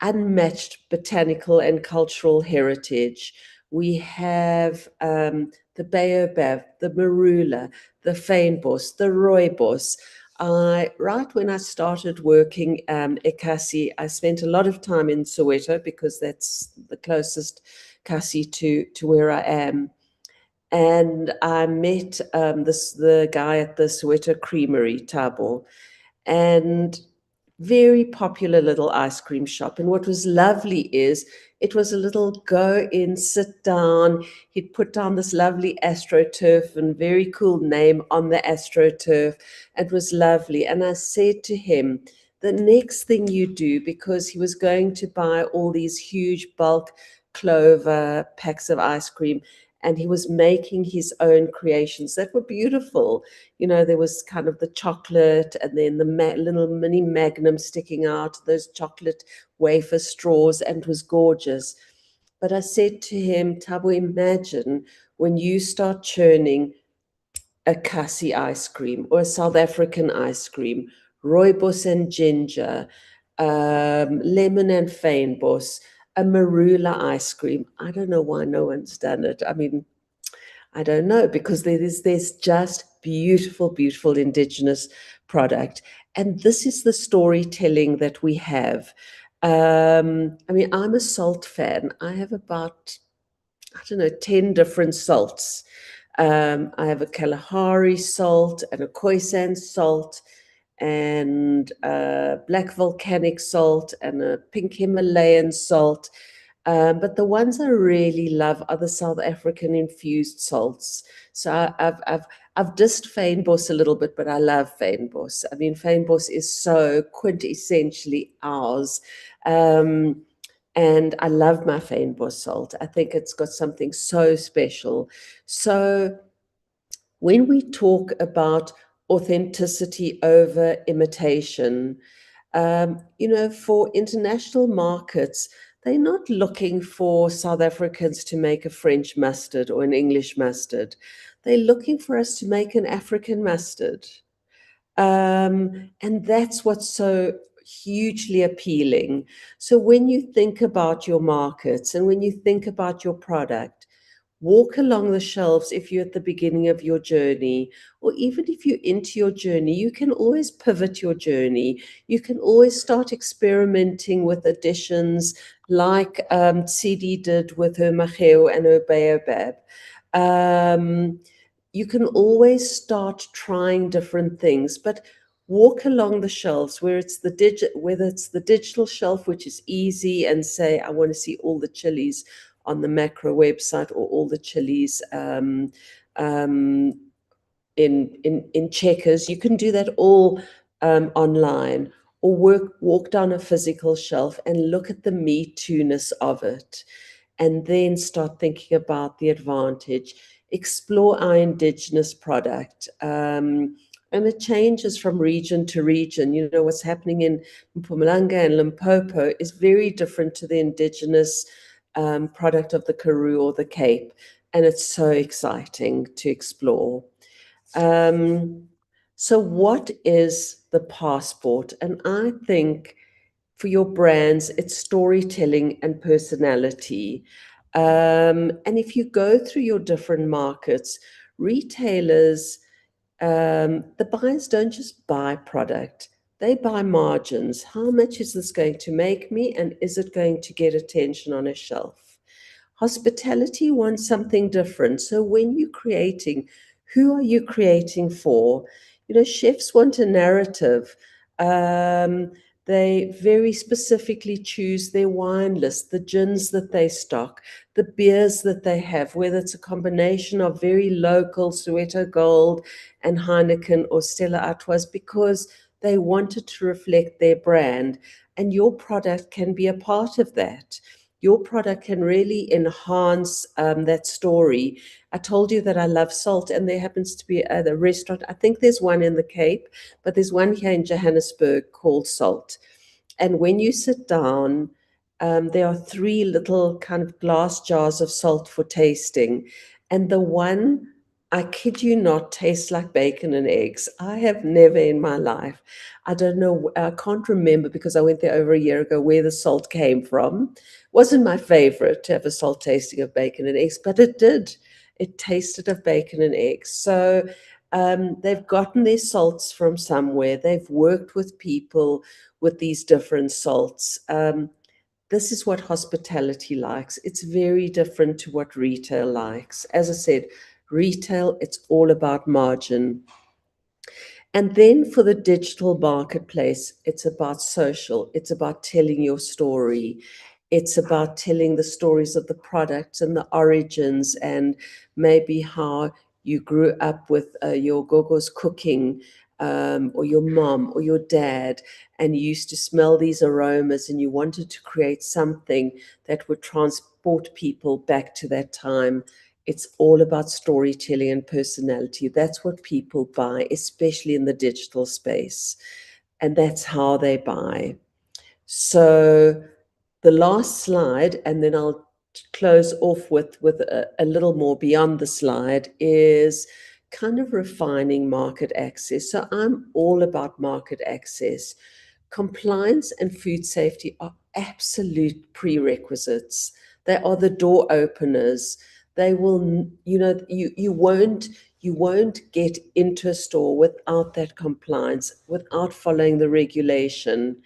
unmatched botanical and cultural heritage. We have the baobab, the marula, the fynbos, the rooibos. Right when I started working at Cassie, I spent a lot of time in Soweto, because that's the closest Cassie to where I am. And I met the guy at the Soweto Creamery, Tabo, and very popular little ice cream shop. And what was lovely is it was a little go in, sit down. He'd put down this lovely AstroTurf and very cool name on the AstroTurf. It was lovely. And I said to him, the next thing you do, because he was going to buy all these huge bulk Clover packs of ice cream, and he was making his own creations that were beautiful. There was kind of the chocolate, and then the little mini magnum sticking out, those chocolate wafer straws, and it was gorgeous. But I said to him, Tabo, imagine when you start churning a Cassie ice cream or a South African ice cream, rooibos and ginger, lemon and fynbos, a marula ice cream. I don't know why no one's done it. I mean, I don't know, because there's just beautiful, beautiful indigenous product. And this is the storytelling that we have. I mean, I'm a salt fan. I have about, 10 different salts. I have a Kalahari salt and a Khoisan salt and a black volcanic salt and a pink Himalayan salt. But the ones I really love are the South African infused salts. So I've dissed fynbos a little bit, but I love fynbos. I mean, fynbos is so quintessentially ours. And I love my fynbos salt. I think it's got something so special. So when we talk about authenticity over imitation, for international markets, they're not looking for South Africans to make a French mustard or an English mustard. They're looking for us to make an African mustard. And that's what's so hugely appealing. So when you think about your markets and when you think about your product, walk along the shelves if you're at the beginning of your journey, or even if you're into your journey, you can always pivot your journey. You can always start experimenting with additions like CD did with her Macheo and her Baobab. You can always start trying different things, but walk along the shelves whether it's the digital shelf, which is easy, and say, I want to see all the chilies on the macro website, or all the chilies in Checkers. You can do that all online, or walk down a physical shelf and look at the Me Too-ness of it, and then start thinking about the advantage. Explore our indigenous product. And it changes from region to region. You know, what's happening in Mpumalanga and Limpopo is very different to the indigenous product of the Karoo or the Cape. And it's so exciting to explore. So what is the passport? And I think for your brands, it's storytelling and personality. And if you go through your different markets, retailers, the buyers don't just buy product, they buy margins. How much is this going to make me, and is it going to get attention on a shelf? Hospitality wants something different. So when you're creating, who are you creating for? You know, chefs want a narrative. They very specifically choose their wine list, the gins that they stock, the beers that they have, whether it's a combination of very local Soweto Gold and Heineken or Stella Artois, because they wanted to reflect their brand. And your product can be a part of that. Your product can really enhance that story. I told you that I love salt, and there happens to be a restaurant. I think there's one in the Cape, but there's one here in Johannesburg called Salt. And when you sit down, there are 3 little kind of glass jars of salt for tasting. And the one, I kid you not, tastes like bacon and eggs. I have never in my life, I don't know, I can't remember because I went there over a year ago, where the salt came from. Wasn't my favorite to have a salt tasting of bacon and eggs, but it did. It tasted of bacon and eggs. So they've gotten their salts from somewhere. They've worked with people with these different salts. This is what hospitality likes. It's very different to what retail likes. As I said, retail, it's all about margin. And then for the digital marketplace, it's about social. It's about telling your story. It's about telling the stories of the products and the origins, and maybe how you grew up with your gogo's cooking, or your mom or your dad, and you used to smell these aromas, and you wanted to create something that would transport people back to that time. It's all about storytelling and personality. That's what people buy, especially in the digital space. And that's how they buy. So the last slide, and then I'll close off with a little more beyond the slide, is kind of refining market access. So I'm all about market access. Compliance and food safety are absolute prerequisites. They are the door openers. They will, you know, you won't get into a store without that compliance, without following the regulation.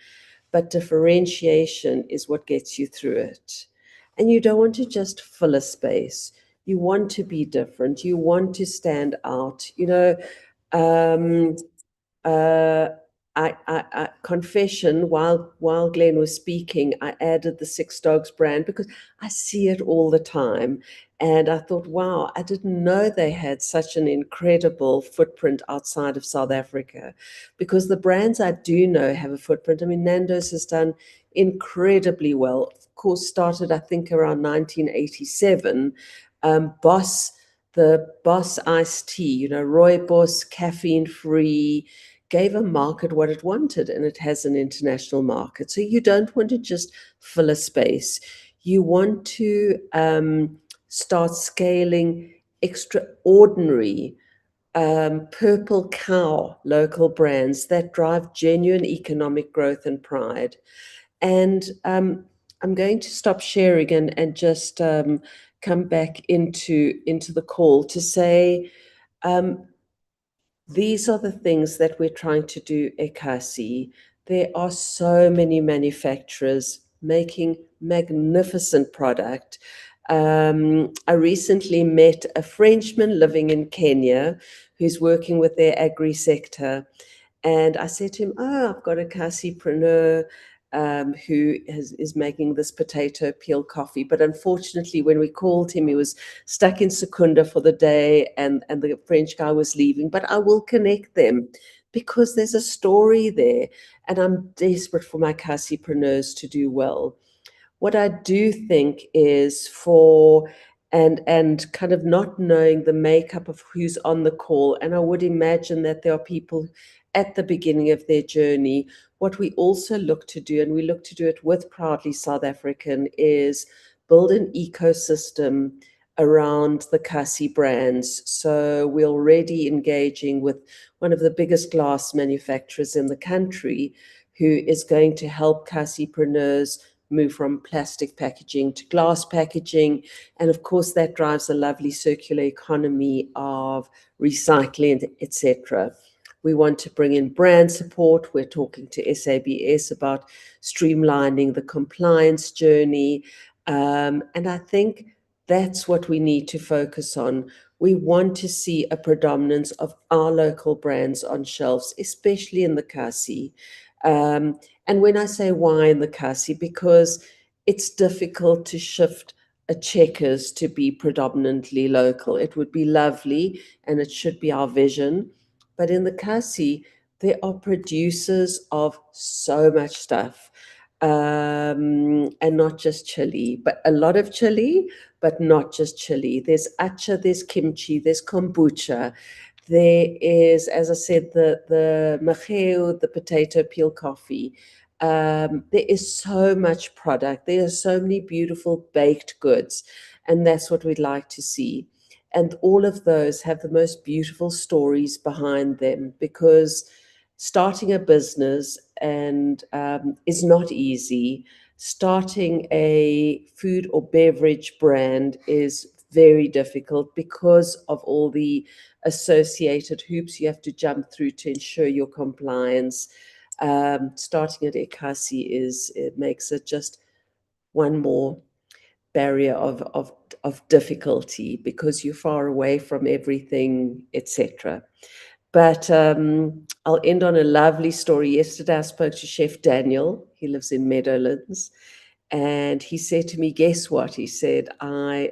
But differentiation is what gets you through it. And you don't want to just fill a space. You want to be different. You want to stand out. You know, um, uh, confession, while Glenn was speaking, I added the Six Dogs brand because I see it all the time. And I thought, wow, I didn't know they had such an incredible footprint outside of South Africa, because the brands I do know have a footprint. I mean, Nando's has done incredibly well. Of course, started, I think, around 1987. The Boss iced tea, you know, Rooibos, caffeine free, gave a market what it wanted, and it has an international market. So you don't want to just fill a space. You want to start scaling extraordinary purple cow local brands that drive genuine economic growth and pride. And I'm going to stop sharing and just come back into the call to say, these are the things that we're trying to do, Ekasi. There are so many manufacturers making magnificent product. I recently met a Frenchman living in Kenya who's working with their agri sector. And I said to him, oh, I've got a Casipreneur. who is making this potato peel coffee. But unfortunately, when we called him, he was stuck in Secunda for the day, and the French guy was leaving. But I will connect them because there's a story there, and I'm desperate for my Cassipreneurs to do well. What I do think is and kind of not knowing the makeup of who's on the call, and I would imagine that there are people at the beginning of their journey. What we also look to do, and we look to do it with Proudly South African, is build an ecosystem around the Kasi brands. So we're already engaging with one of the biggest glass manufacturers in the country, who is going to help Cassipreneurs move from plastic packaging to glass packaging. And of course, that drives a lovely circular economy of recycling, etc. We want to bring in brand support. We're talking to SABS about streamlining the compliance journey. And I think that's what we need to focus on. We want to see a predominance of our local brands on shelves, especially in the Kasi. And when I say why in the Kasi, because it's difficult to shift a Checkers to be predominantly local. It would be lovely, and it should be our vision. But in the Kasi, there are producers of so much stuff, and not just chili, but a lot of chili, but not just chili. There's acha, there's kimchi, there's kombucha. There is, as I said, the macheu, the potato peel coffee. There is so much product. There are so many beautiful baked goods, and that's what we'd like to see. And all of those have the most beautiful stories behind them, because starting a business and is not easy. Starting a food or beverage brand is very difficult because of all the associated hoops you have to jump through to ensure your compliance. Starting at Ekasi it makes it just one more barrier of difficulty, because you're far away from everything, etc. But I'll end on a lovely story. Yesterday, I spoke to Chef Daniel. He lives in Meadowlands. And he said to me, guess what? He said, I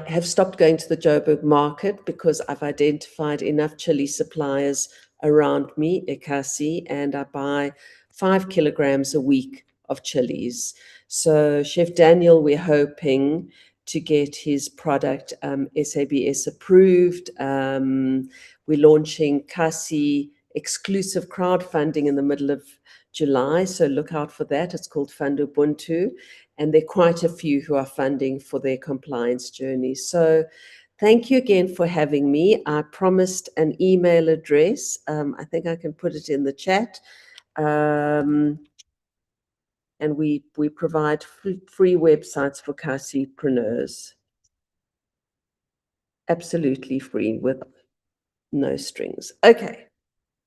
have stopped going to the Joburg market because I've identified enough chili suppliers around me, Ekasi, and I buy 5 kilograms a week of chilies. So Chef Daniel, we're hoping to get his product SABS approved. We're launching Kasi exclusive crowdfunding in the middle of July, so look out for that. It's called Fund Ubuntu, and there are quite a few who are funding for their compliance journey. So thank you again for having me. I promised an email address. I think I can put it in the chat. And we provide free websites for Cassipreneurs. Absolutely free with no strings. Okay.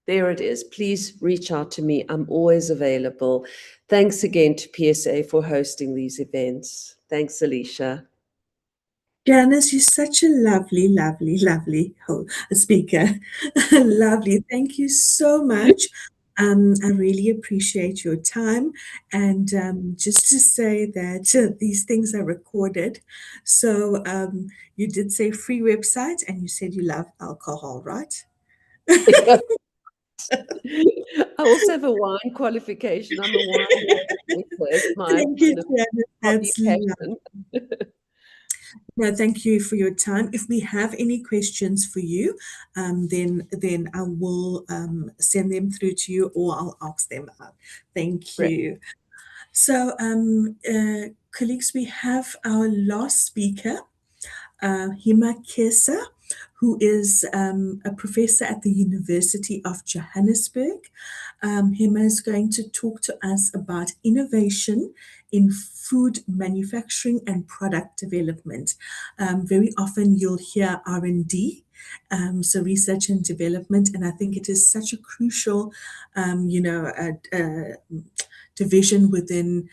There it is. Please reach out to me. I'm always available. Thanks again to PSA for hosting these events. Thanks, Alicia. Janice, you're such a lovely, lovely, lovely speaker. Lovely. Thank you so much. I really appreciate your time. And just to say that these things are recorded. So you did say free website, and you said you love alcohol, right? I also have a wine qualification. I'm a wine drinker. It's my Thank you, kind of Janice. hobby That's lovely. passion. No, thank you for your time. If we have any questions for you, then I will send them through to you, or I'll ask them out. Thank Great. you. So, colleagues, we have our last speaker, Hima Kesa, who is a professor at the University of Johannesburg. Hima is going to talk to us about innovation in food manufacturing and product development. Very often you'll hear R&D, so research and development, and I think it is such a crucial, division within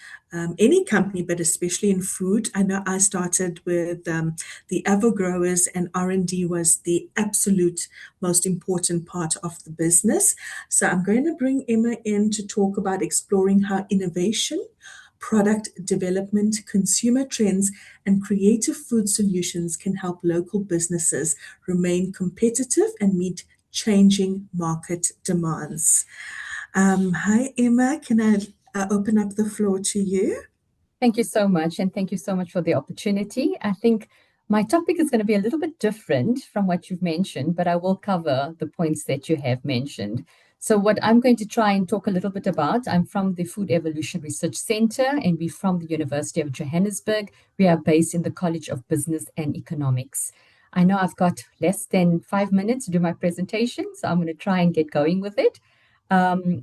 any company, but especially in food. I know I started with the avo growers, and R&D was the absolute most important part of the business. So I'm going to bring Emma in to talk about exploring how innovation, product development, consumer trends, and creative food solutions can help local businesses remain competitive and meet changing market demands. Hi, Emma. Can I open up the floor to you? Thank you so much. And thank you so much for the opportunity. I think my topic is going to be a little bit different from what you've mentioned, but I will cover the points that you have mentioned. So what I'm going to try and talk a little bit about, I'm from the Food Evolution Research Center, and we're from the University of Johannesburg. We are based in the College of Business and Economics. I know I've got less than 5 minutes to do my presentation, so I'm going to try and get going with it.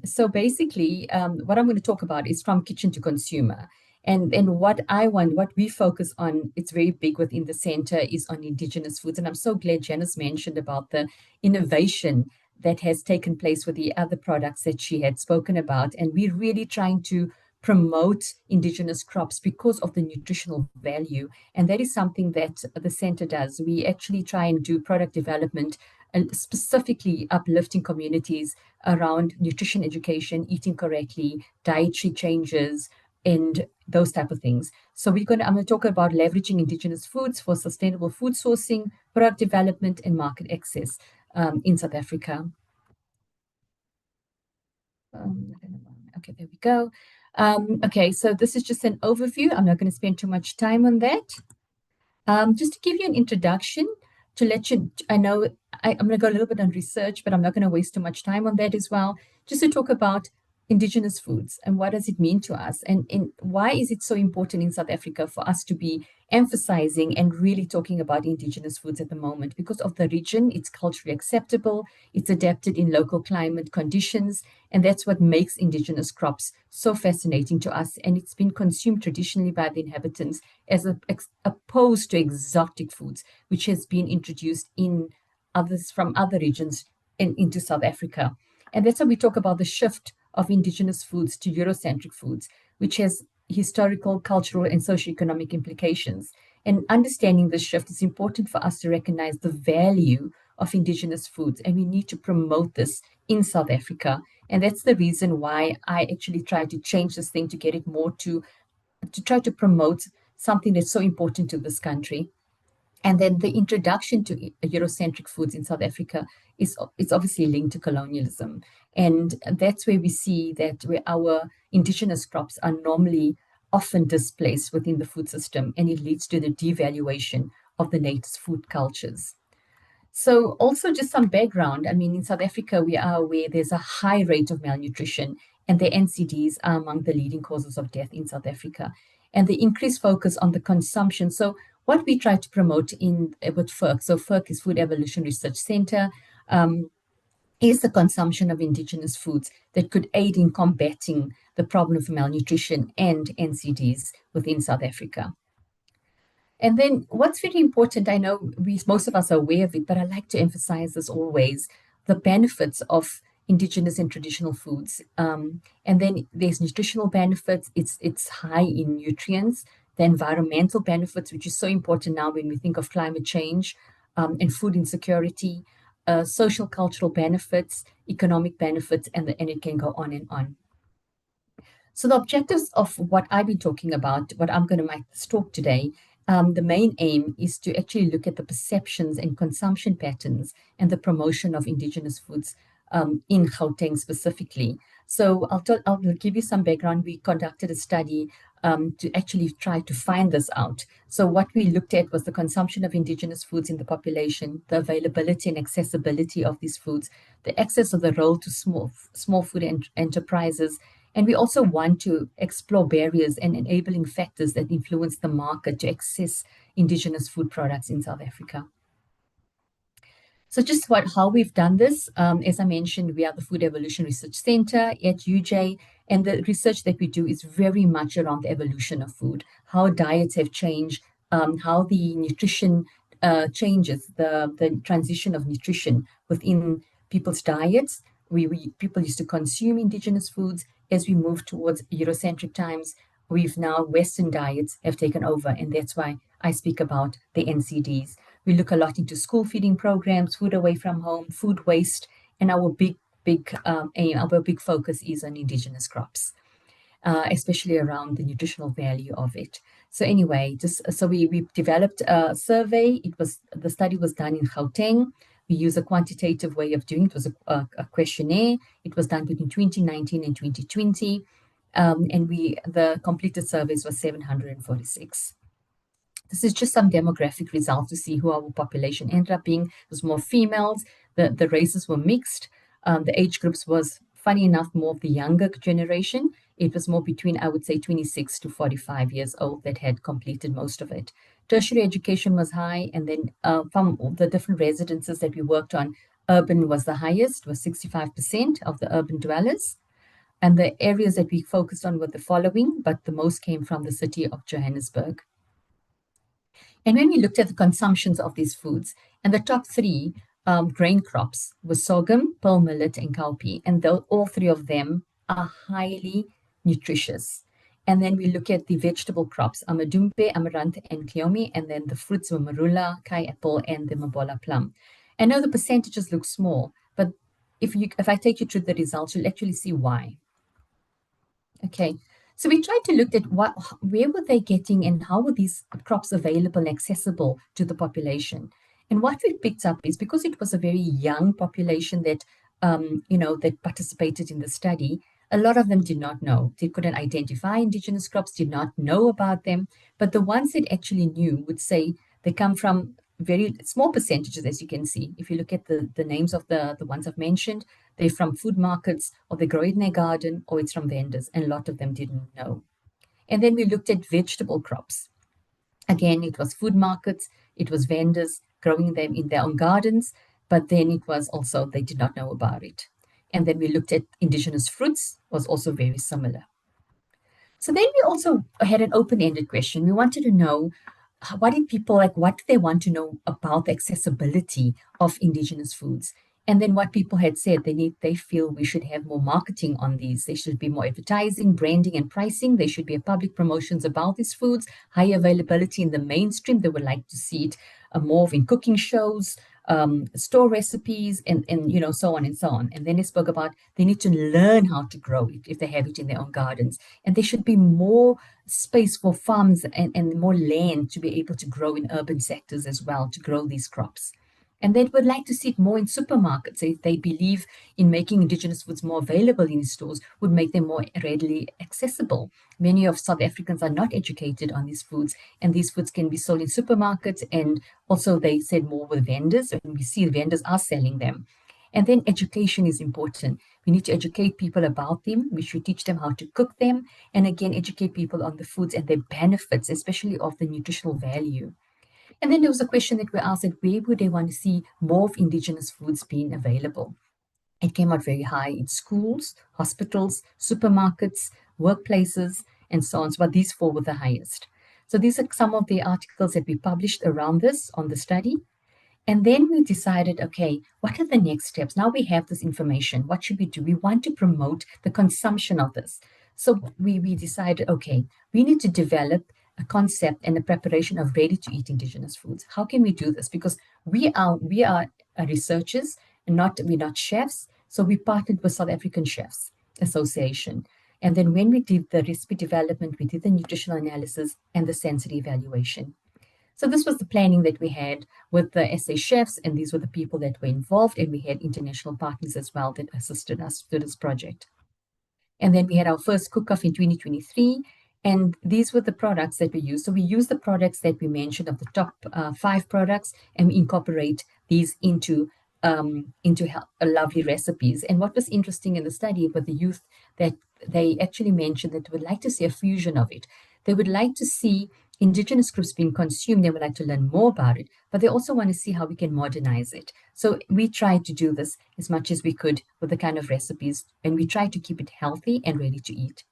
So basically, what I'm going to talk about is from kitchen to consumer. And what we focus on, it's very big within the center, is on indigenous foods. And I'm so glad Janice mentioned about the innovation that has taken place with the other products that she had spoken about. And we're really trying to promote indigenous crops because of the nutritional value. And that is something that the center does. We actually try and do product development and specifically uplifting communities around nutrition education, eating correctly, dietary changes, and those type of things. So I'm going to talk about leveraging indigenous foods for sustainable food sourcing, product development, and market access in South Africa. Okay, there we go. Okay, so this is just an overview. I'm not going to spend too much time on that. Just to give you an introduction, to let you, I know I'm going to go a little bit on research, but I'm not going to waste too much time on that as well. Just to talk about indigenous foods and what does it mean to us, and why is it so important in South Africa for us to be emphasizing and really talking about indigenous foods at the moment? Because of the region, it's culturally acceptable, it's adapted in local climate conditions, and that's what makes indigenous crops so fascinating to us. And it's been consumed traditionally by the inhabitants as opposed to exotic foods, which has been introduced in others from other regions into South Africa. And that's why we talk about the shift of indigenous foods to Eurocentric foods, which has historical, cultural, and socioeconomic implications. And understanding this shift is important for us to recognize the value of indigenous foods, and we need to promote this in South Africa. And that's the reason why I actually try to change this thing to get it more to try to promote something that's so important to this country. And then the introduction to Eurocentric foods in South Africa it's obviously linked to colonialism. And that's where we see that where our indigenous crops are normally often displaced within the food system, and it leads to the devaluation of the native food cultures. So also just some background. I mean, in South Africa, we are aware there's a high rate of malnutrition, and the NCDs are among the leading causes of death in South Africa. And the increased focus on the consumption. So what we try to promote with FERC, so FERC is Food Evolution Research Center, is the consumption of indigenous foods that could aid in combating the problem of malnutrition and NCDs within South Africa. And then what's very important, I know most of us are aware of it, but I like to emphasize this always, the benefits of indigenous and traditional foods. And then there's nutritional benefits, it's high in nutrients, the environmental benefits, which is so important now when we think of climate change and food insecurity, social cultural benefits, economic benefits, and it can go on and on. So the objectives of what I've been talking about, what I'm going to make this talk today, the main aim is to actually look at the perceptions and consumption patterns and the promotion of indigenous foods in Gauteng specifically. So I'll give you some background. We conducted a study to actually try to find this out. So what we looked at was the consumption of indigenous foods in the population, the availability and accessibility of these foods, the access of the role to small food enterprises. And we also want to explore barriers and enabling factors that influence the market to access indigenous food products in South Africa. So just how we've done this, as I mentioned, we are the Food Evolution Research Center at UJ, and the research that we do is very much around the evolution of food, how diets have changed, how the nutrition changes, the transition of nutrition within people's diets, people used to consume indigenous foods. As we move towards Eurocentric times, we've now Western diets have taken over, and that's why I speak about the NCDs. We look a lot into school feeding programs, food away from home, food waste, and our big aim, our big focus is on indigenous crops, especially around the nutritional value of it. So anyway, we developed a survey. The study was done in Gauteng. We use a quantitative way of doing it. It was a questionnaire. It was done between 2019 and 2020. And the completed surveys was 746. This is just some demographic results to see who our population ended up being. It was more females. The races were mixed. The age groups was, funny enough, more of the younger generation. It was more between, I would say, 26 to 45 years old that had completed most of it. Tertiary education was high, and then from the different residences that we worked on, urban was the highest, was 65% of the urban dwellers. And the areas that we focused on were the following, but the most came from the city of Johannesburg. And when we looked at the consumptions of these foods, and the top three grain crops were sorghum, pearl millet, and cowpea. And all three of them are highly nutritious. And then we look at the vegetable crops, amadumbe, amaranth, and cleome. And then the fruits were marula, kai apple, and the mabola plum. I know the percentages look small, but if I take you through the results, you'll actually see why. Okay, so we tried to look at where were they getting and how were these crops available and accessible to the population. And what we picked up is because it was a very young population that, that participated in the study, a lot of them did not know. They couldn't identify indigenous crops, did not know about them. But the ones that actually knew would say they come from very small percentages, as you can see. If you look at the names of the ones I've mentioned, they're from food markets, or they grow it in their garden, or it's from vendors, and a lot of them didn't know. And then we looked at vegetable crops. Again, it was food markets, it was vendors growing them in their own gardens, but then it was also, they did not know about it. And then we looked at indigenous fruits, was also very similar. So then we also had an open-ended question. We wanted to know, what do they want to know about the accessibility of indigenous foods? And then what people had said, they feel we should have more marketing on these. There should be more advertising, branding, and pricing. There should be public promotions about these foods, high availability in the mainstream. They would like to see it more in cooking shows, store recipes, and so on and so on. And then they spoke about they need to learn how to grow it if they have it in their own gardens. And there should be more space for farms and more land to be able to grow in urban sectors as well, to grow these crops. And they would like to see it more in supermarkets. If they believe in making indigenous foods more available in stores, would make them more readily accessible. Many of South Africans are not educated on these foods, and these foods can be sold in supermarkets. And also they said more with vendors, and we see vendors are selling them. And then education is important. We need to educate people about them. We should teach them how to cook them. And again, educate people on the foods and their benefits, especially of the nutritional value. And then there was a question that we asked, where would they want to see more of indigenous foods being available? It came out very high in schools, hospitals, supermarkets, workplaces, and so on. So, but these four were the highest. So these are some of the articles that we published around this on the study. And then we decided, okay, what are the next steps? Now we have this information. What should we do? We want to promote the consumption of this. So we decided, okay, we need to develop a concept and a preparation of ready-to-eat indigenous foods. How can we do this? Because we are researchers, and we're not chefs. So we partnered with South African Chefs Association. And then when we did the recipe development, we did the nutritional analysis and the sensory evaluation. So this was the planning that we had with the SA chefs, and these were the people that were involved, and we had international partners as well that assisted us through this project. And then we had our first cook-off in 2023, and these were the products that we used. So we used the products that we mentioned of the top 5 products, and we incorporate these into lovely recipes. And what was interesting in the study with the youth, that they actually mentioned that they would like to see a fusion of it. They would like to see indigenous groups being consumed. They would like to learn more about it, but they also want to see how we can modernize it. So we tried to do this as much as we could with the kind of recipes, and we tried to keep it healthy and ready to eat.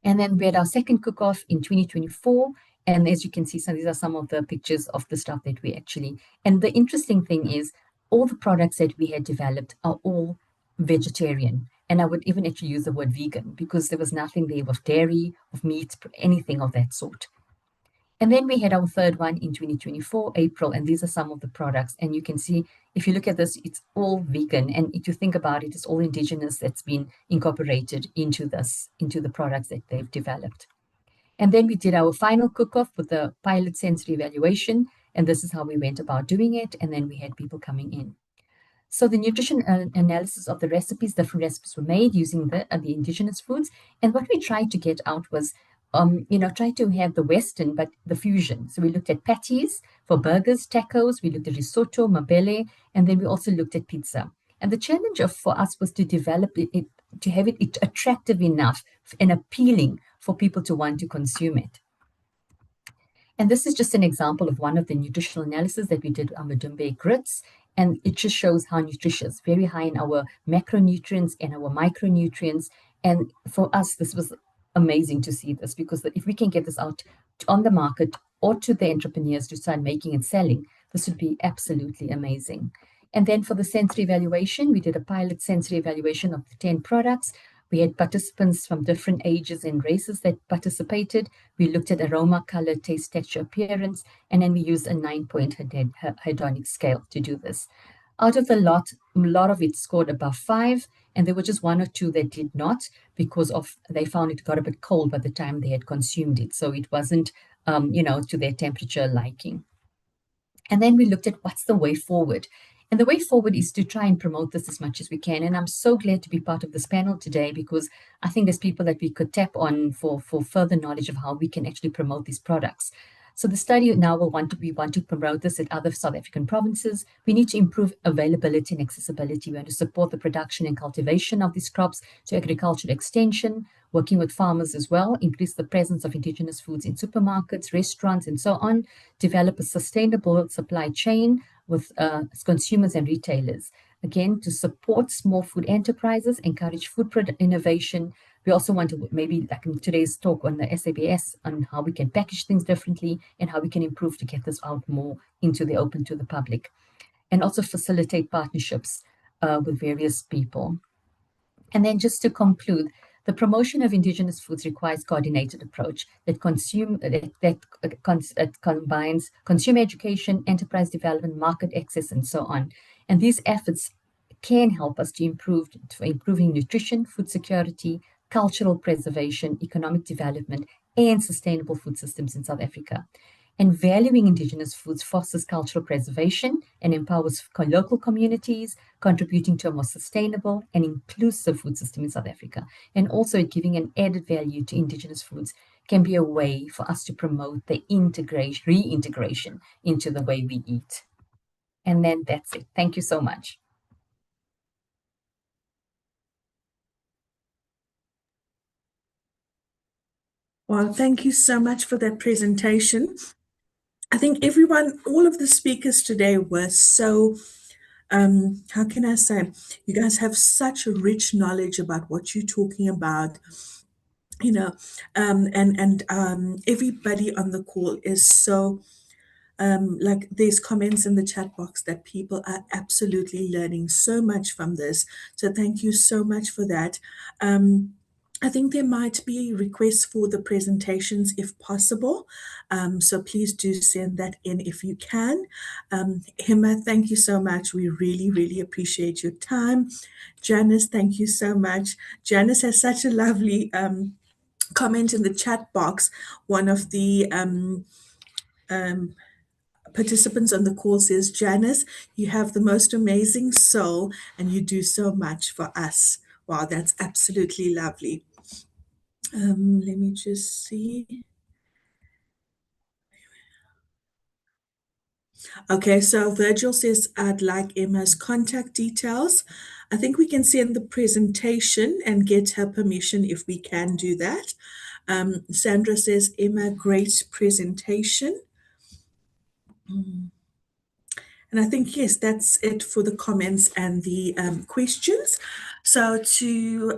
And then we had our second cook-off in 2024. And as you can see, so these are some of the pictures of the stuff that we actually, and the interesting thing is all the products that we had developed are all vegetarian. And I would even actually use the word vegan because there was nothing there of dairy, of meat, anything of that sort. And then we had our third one in 2024, April, and these are some of the products. And you can see, if you look at this, it's all vegan. And if you think about it, it's all indigenous that's been incorporated into the products that they've developed. And then we did our final cook-off with the pilot sensory evaluation. And this is how we went about doing it. And then we had people coming in. So the nutrition analysis of the recipes, different recipes were made using the indigenous foods. And what we tried to get out was, try to have the Western, but the fusion. So we looked at patties for burgers, tacos, we looked at risotto, mabele, and then we also looked at pizza. And the challenge for us was to develop it, to have it attractive enough and appealing for people to want to consume it. And this is just an example of one of the nutritional analysis that we did on Madumbe grits. And it just shows how nutritious, very high in our macronutrients and our micronutrients. And for us, this was amazing to see this, because if we can get this out on the market or to the entrepreneurs to start making and selling, this would be absolutely amazing. And then for the sensory evaluation, we did a pilot sensory evaluation of the 10 products. We had participants from different ages and races that participated. We looked at aroma, color, taste, texture, appearance, and then we used a 9-point hedonic scale to do this. Out of the lot, a lot of it scored above 5, and there were just 1 or 2 that did not, because they found it got a bit cold by the time they had consumed it. So it wasn't, to their temperature liking. And then we looked at what's the way forward. And the way forward is to try and promote this as much as we can. And I'm so glad to be part of this panel today, because I think there's people that we could tap on for further knowledge of how we can actually promote these products. So the study now we want to promote this at other South African provinces. We need to improve availability and accessibility. We want to support the production and cultivation of these crops to agricultural extension, working with farmers as well, increase the presence of indigenous foods in supermarkets, restaurants, and so on, develop a sustainable supply chain with consumers and retailers. Again, to support small food enterprises, encourage food innovation. We also want to, maybe like in today's talk on the SABS, on how we can package things differently and how we can improve to get this out more into the open to the public. And also facilitate partnerships with various people. And then just to conclude, the promotion of indigenous foods requires coordinated approach that combines consumer education, enterprise development, market access, and so on. And these efforts can help us to improving nutrition, food security, cultural preservation, economic development, and sustainable food systems in South Africa. And valuing indigenous foods fosters cultural preservation and empowers local communities, contributing to a more sustainable and inclusive food system in South Africa. And also giving an added value to indigenous foods can be a way for us to promote the reintegration into the way we eat. And then that's it. Thank you so much. Well, thank you so much for that presentation. I think all of the speakers today were so, how can I say, you guys have such a rich knowledge about what you're talking about, and everybody on the call is so, like there's comments in the chat box that people are absolutely learning so much from this. So thank you so much for that. I think there might be requests for the presentations if possible. So please do send that in if you can. Hima, thank you so much. We really, really appreciate your time. Janice, thank you so much. Janice has such a lovely comment in the chat box. One of the participants on the call says, Janice, you have the most amazing soul and you do so much for us. Wow, that's absolutely lovely. Let me just see. Okay, so Virgil says, I'd like Emma's contact details. I think we can send the presentation and get her permission if we can do that. Sandra says, Emma, great presentation. And I think, yes, that's it for the comments and the questions. So to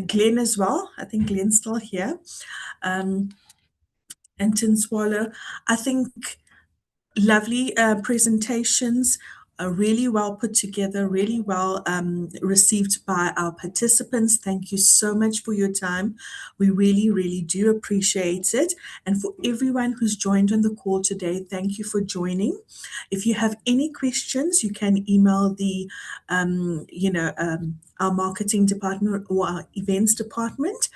Glenn as well, I think Glenn's still here. And Tin Swallow, I think lovely presentations really well put together, really well received by our participants. Thank you so much for your time. We really, really do appreciate it. And for everyone who's joined on the call today, thank you for joining. If you have any questions, you can email our marketing department or our events department.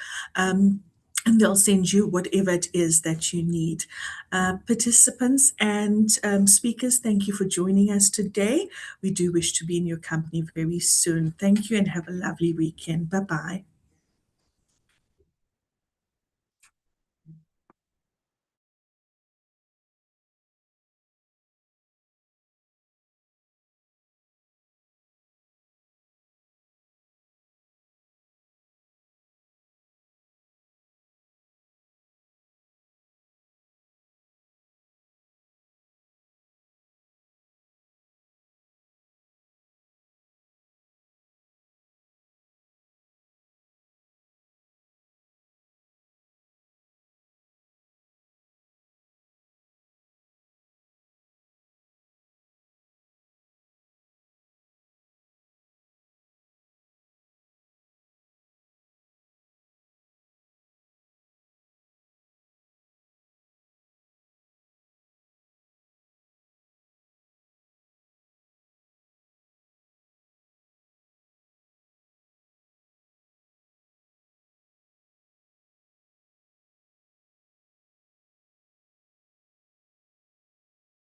And they'll send you whatever it is that you need. Participants and speakers, thank you for joining us today. We do wish to be in your company very soon. Thank you and have a lovely weekend. Bye-bye.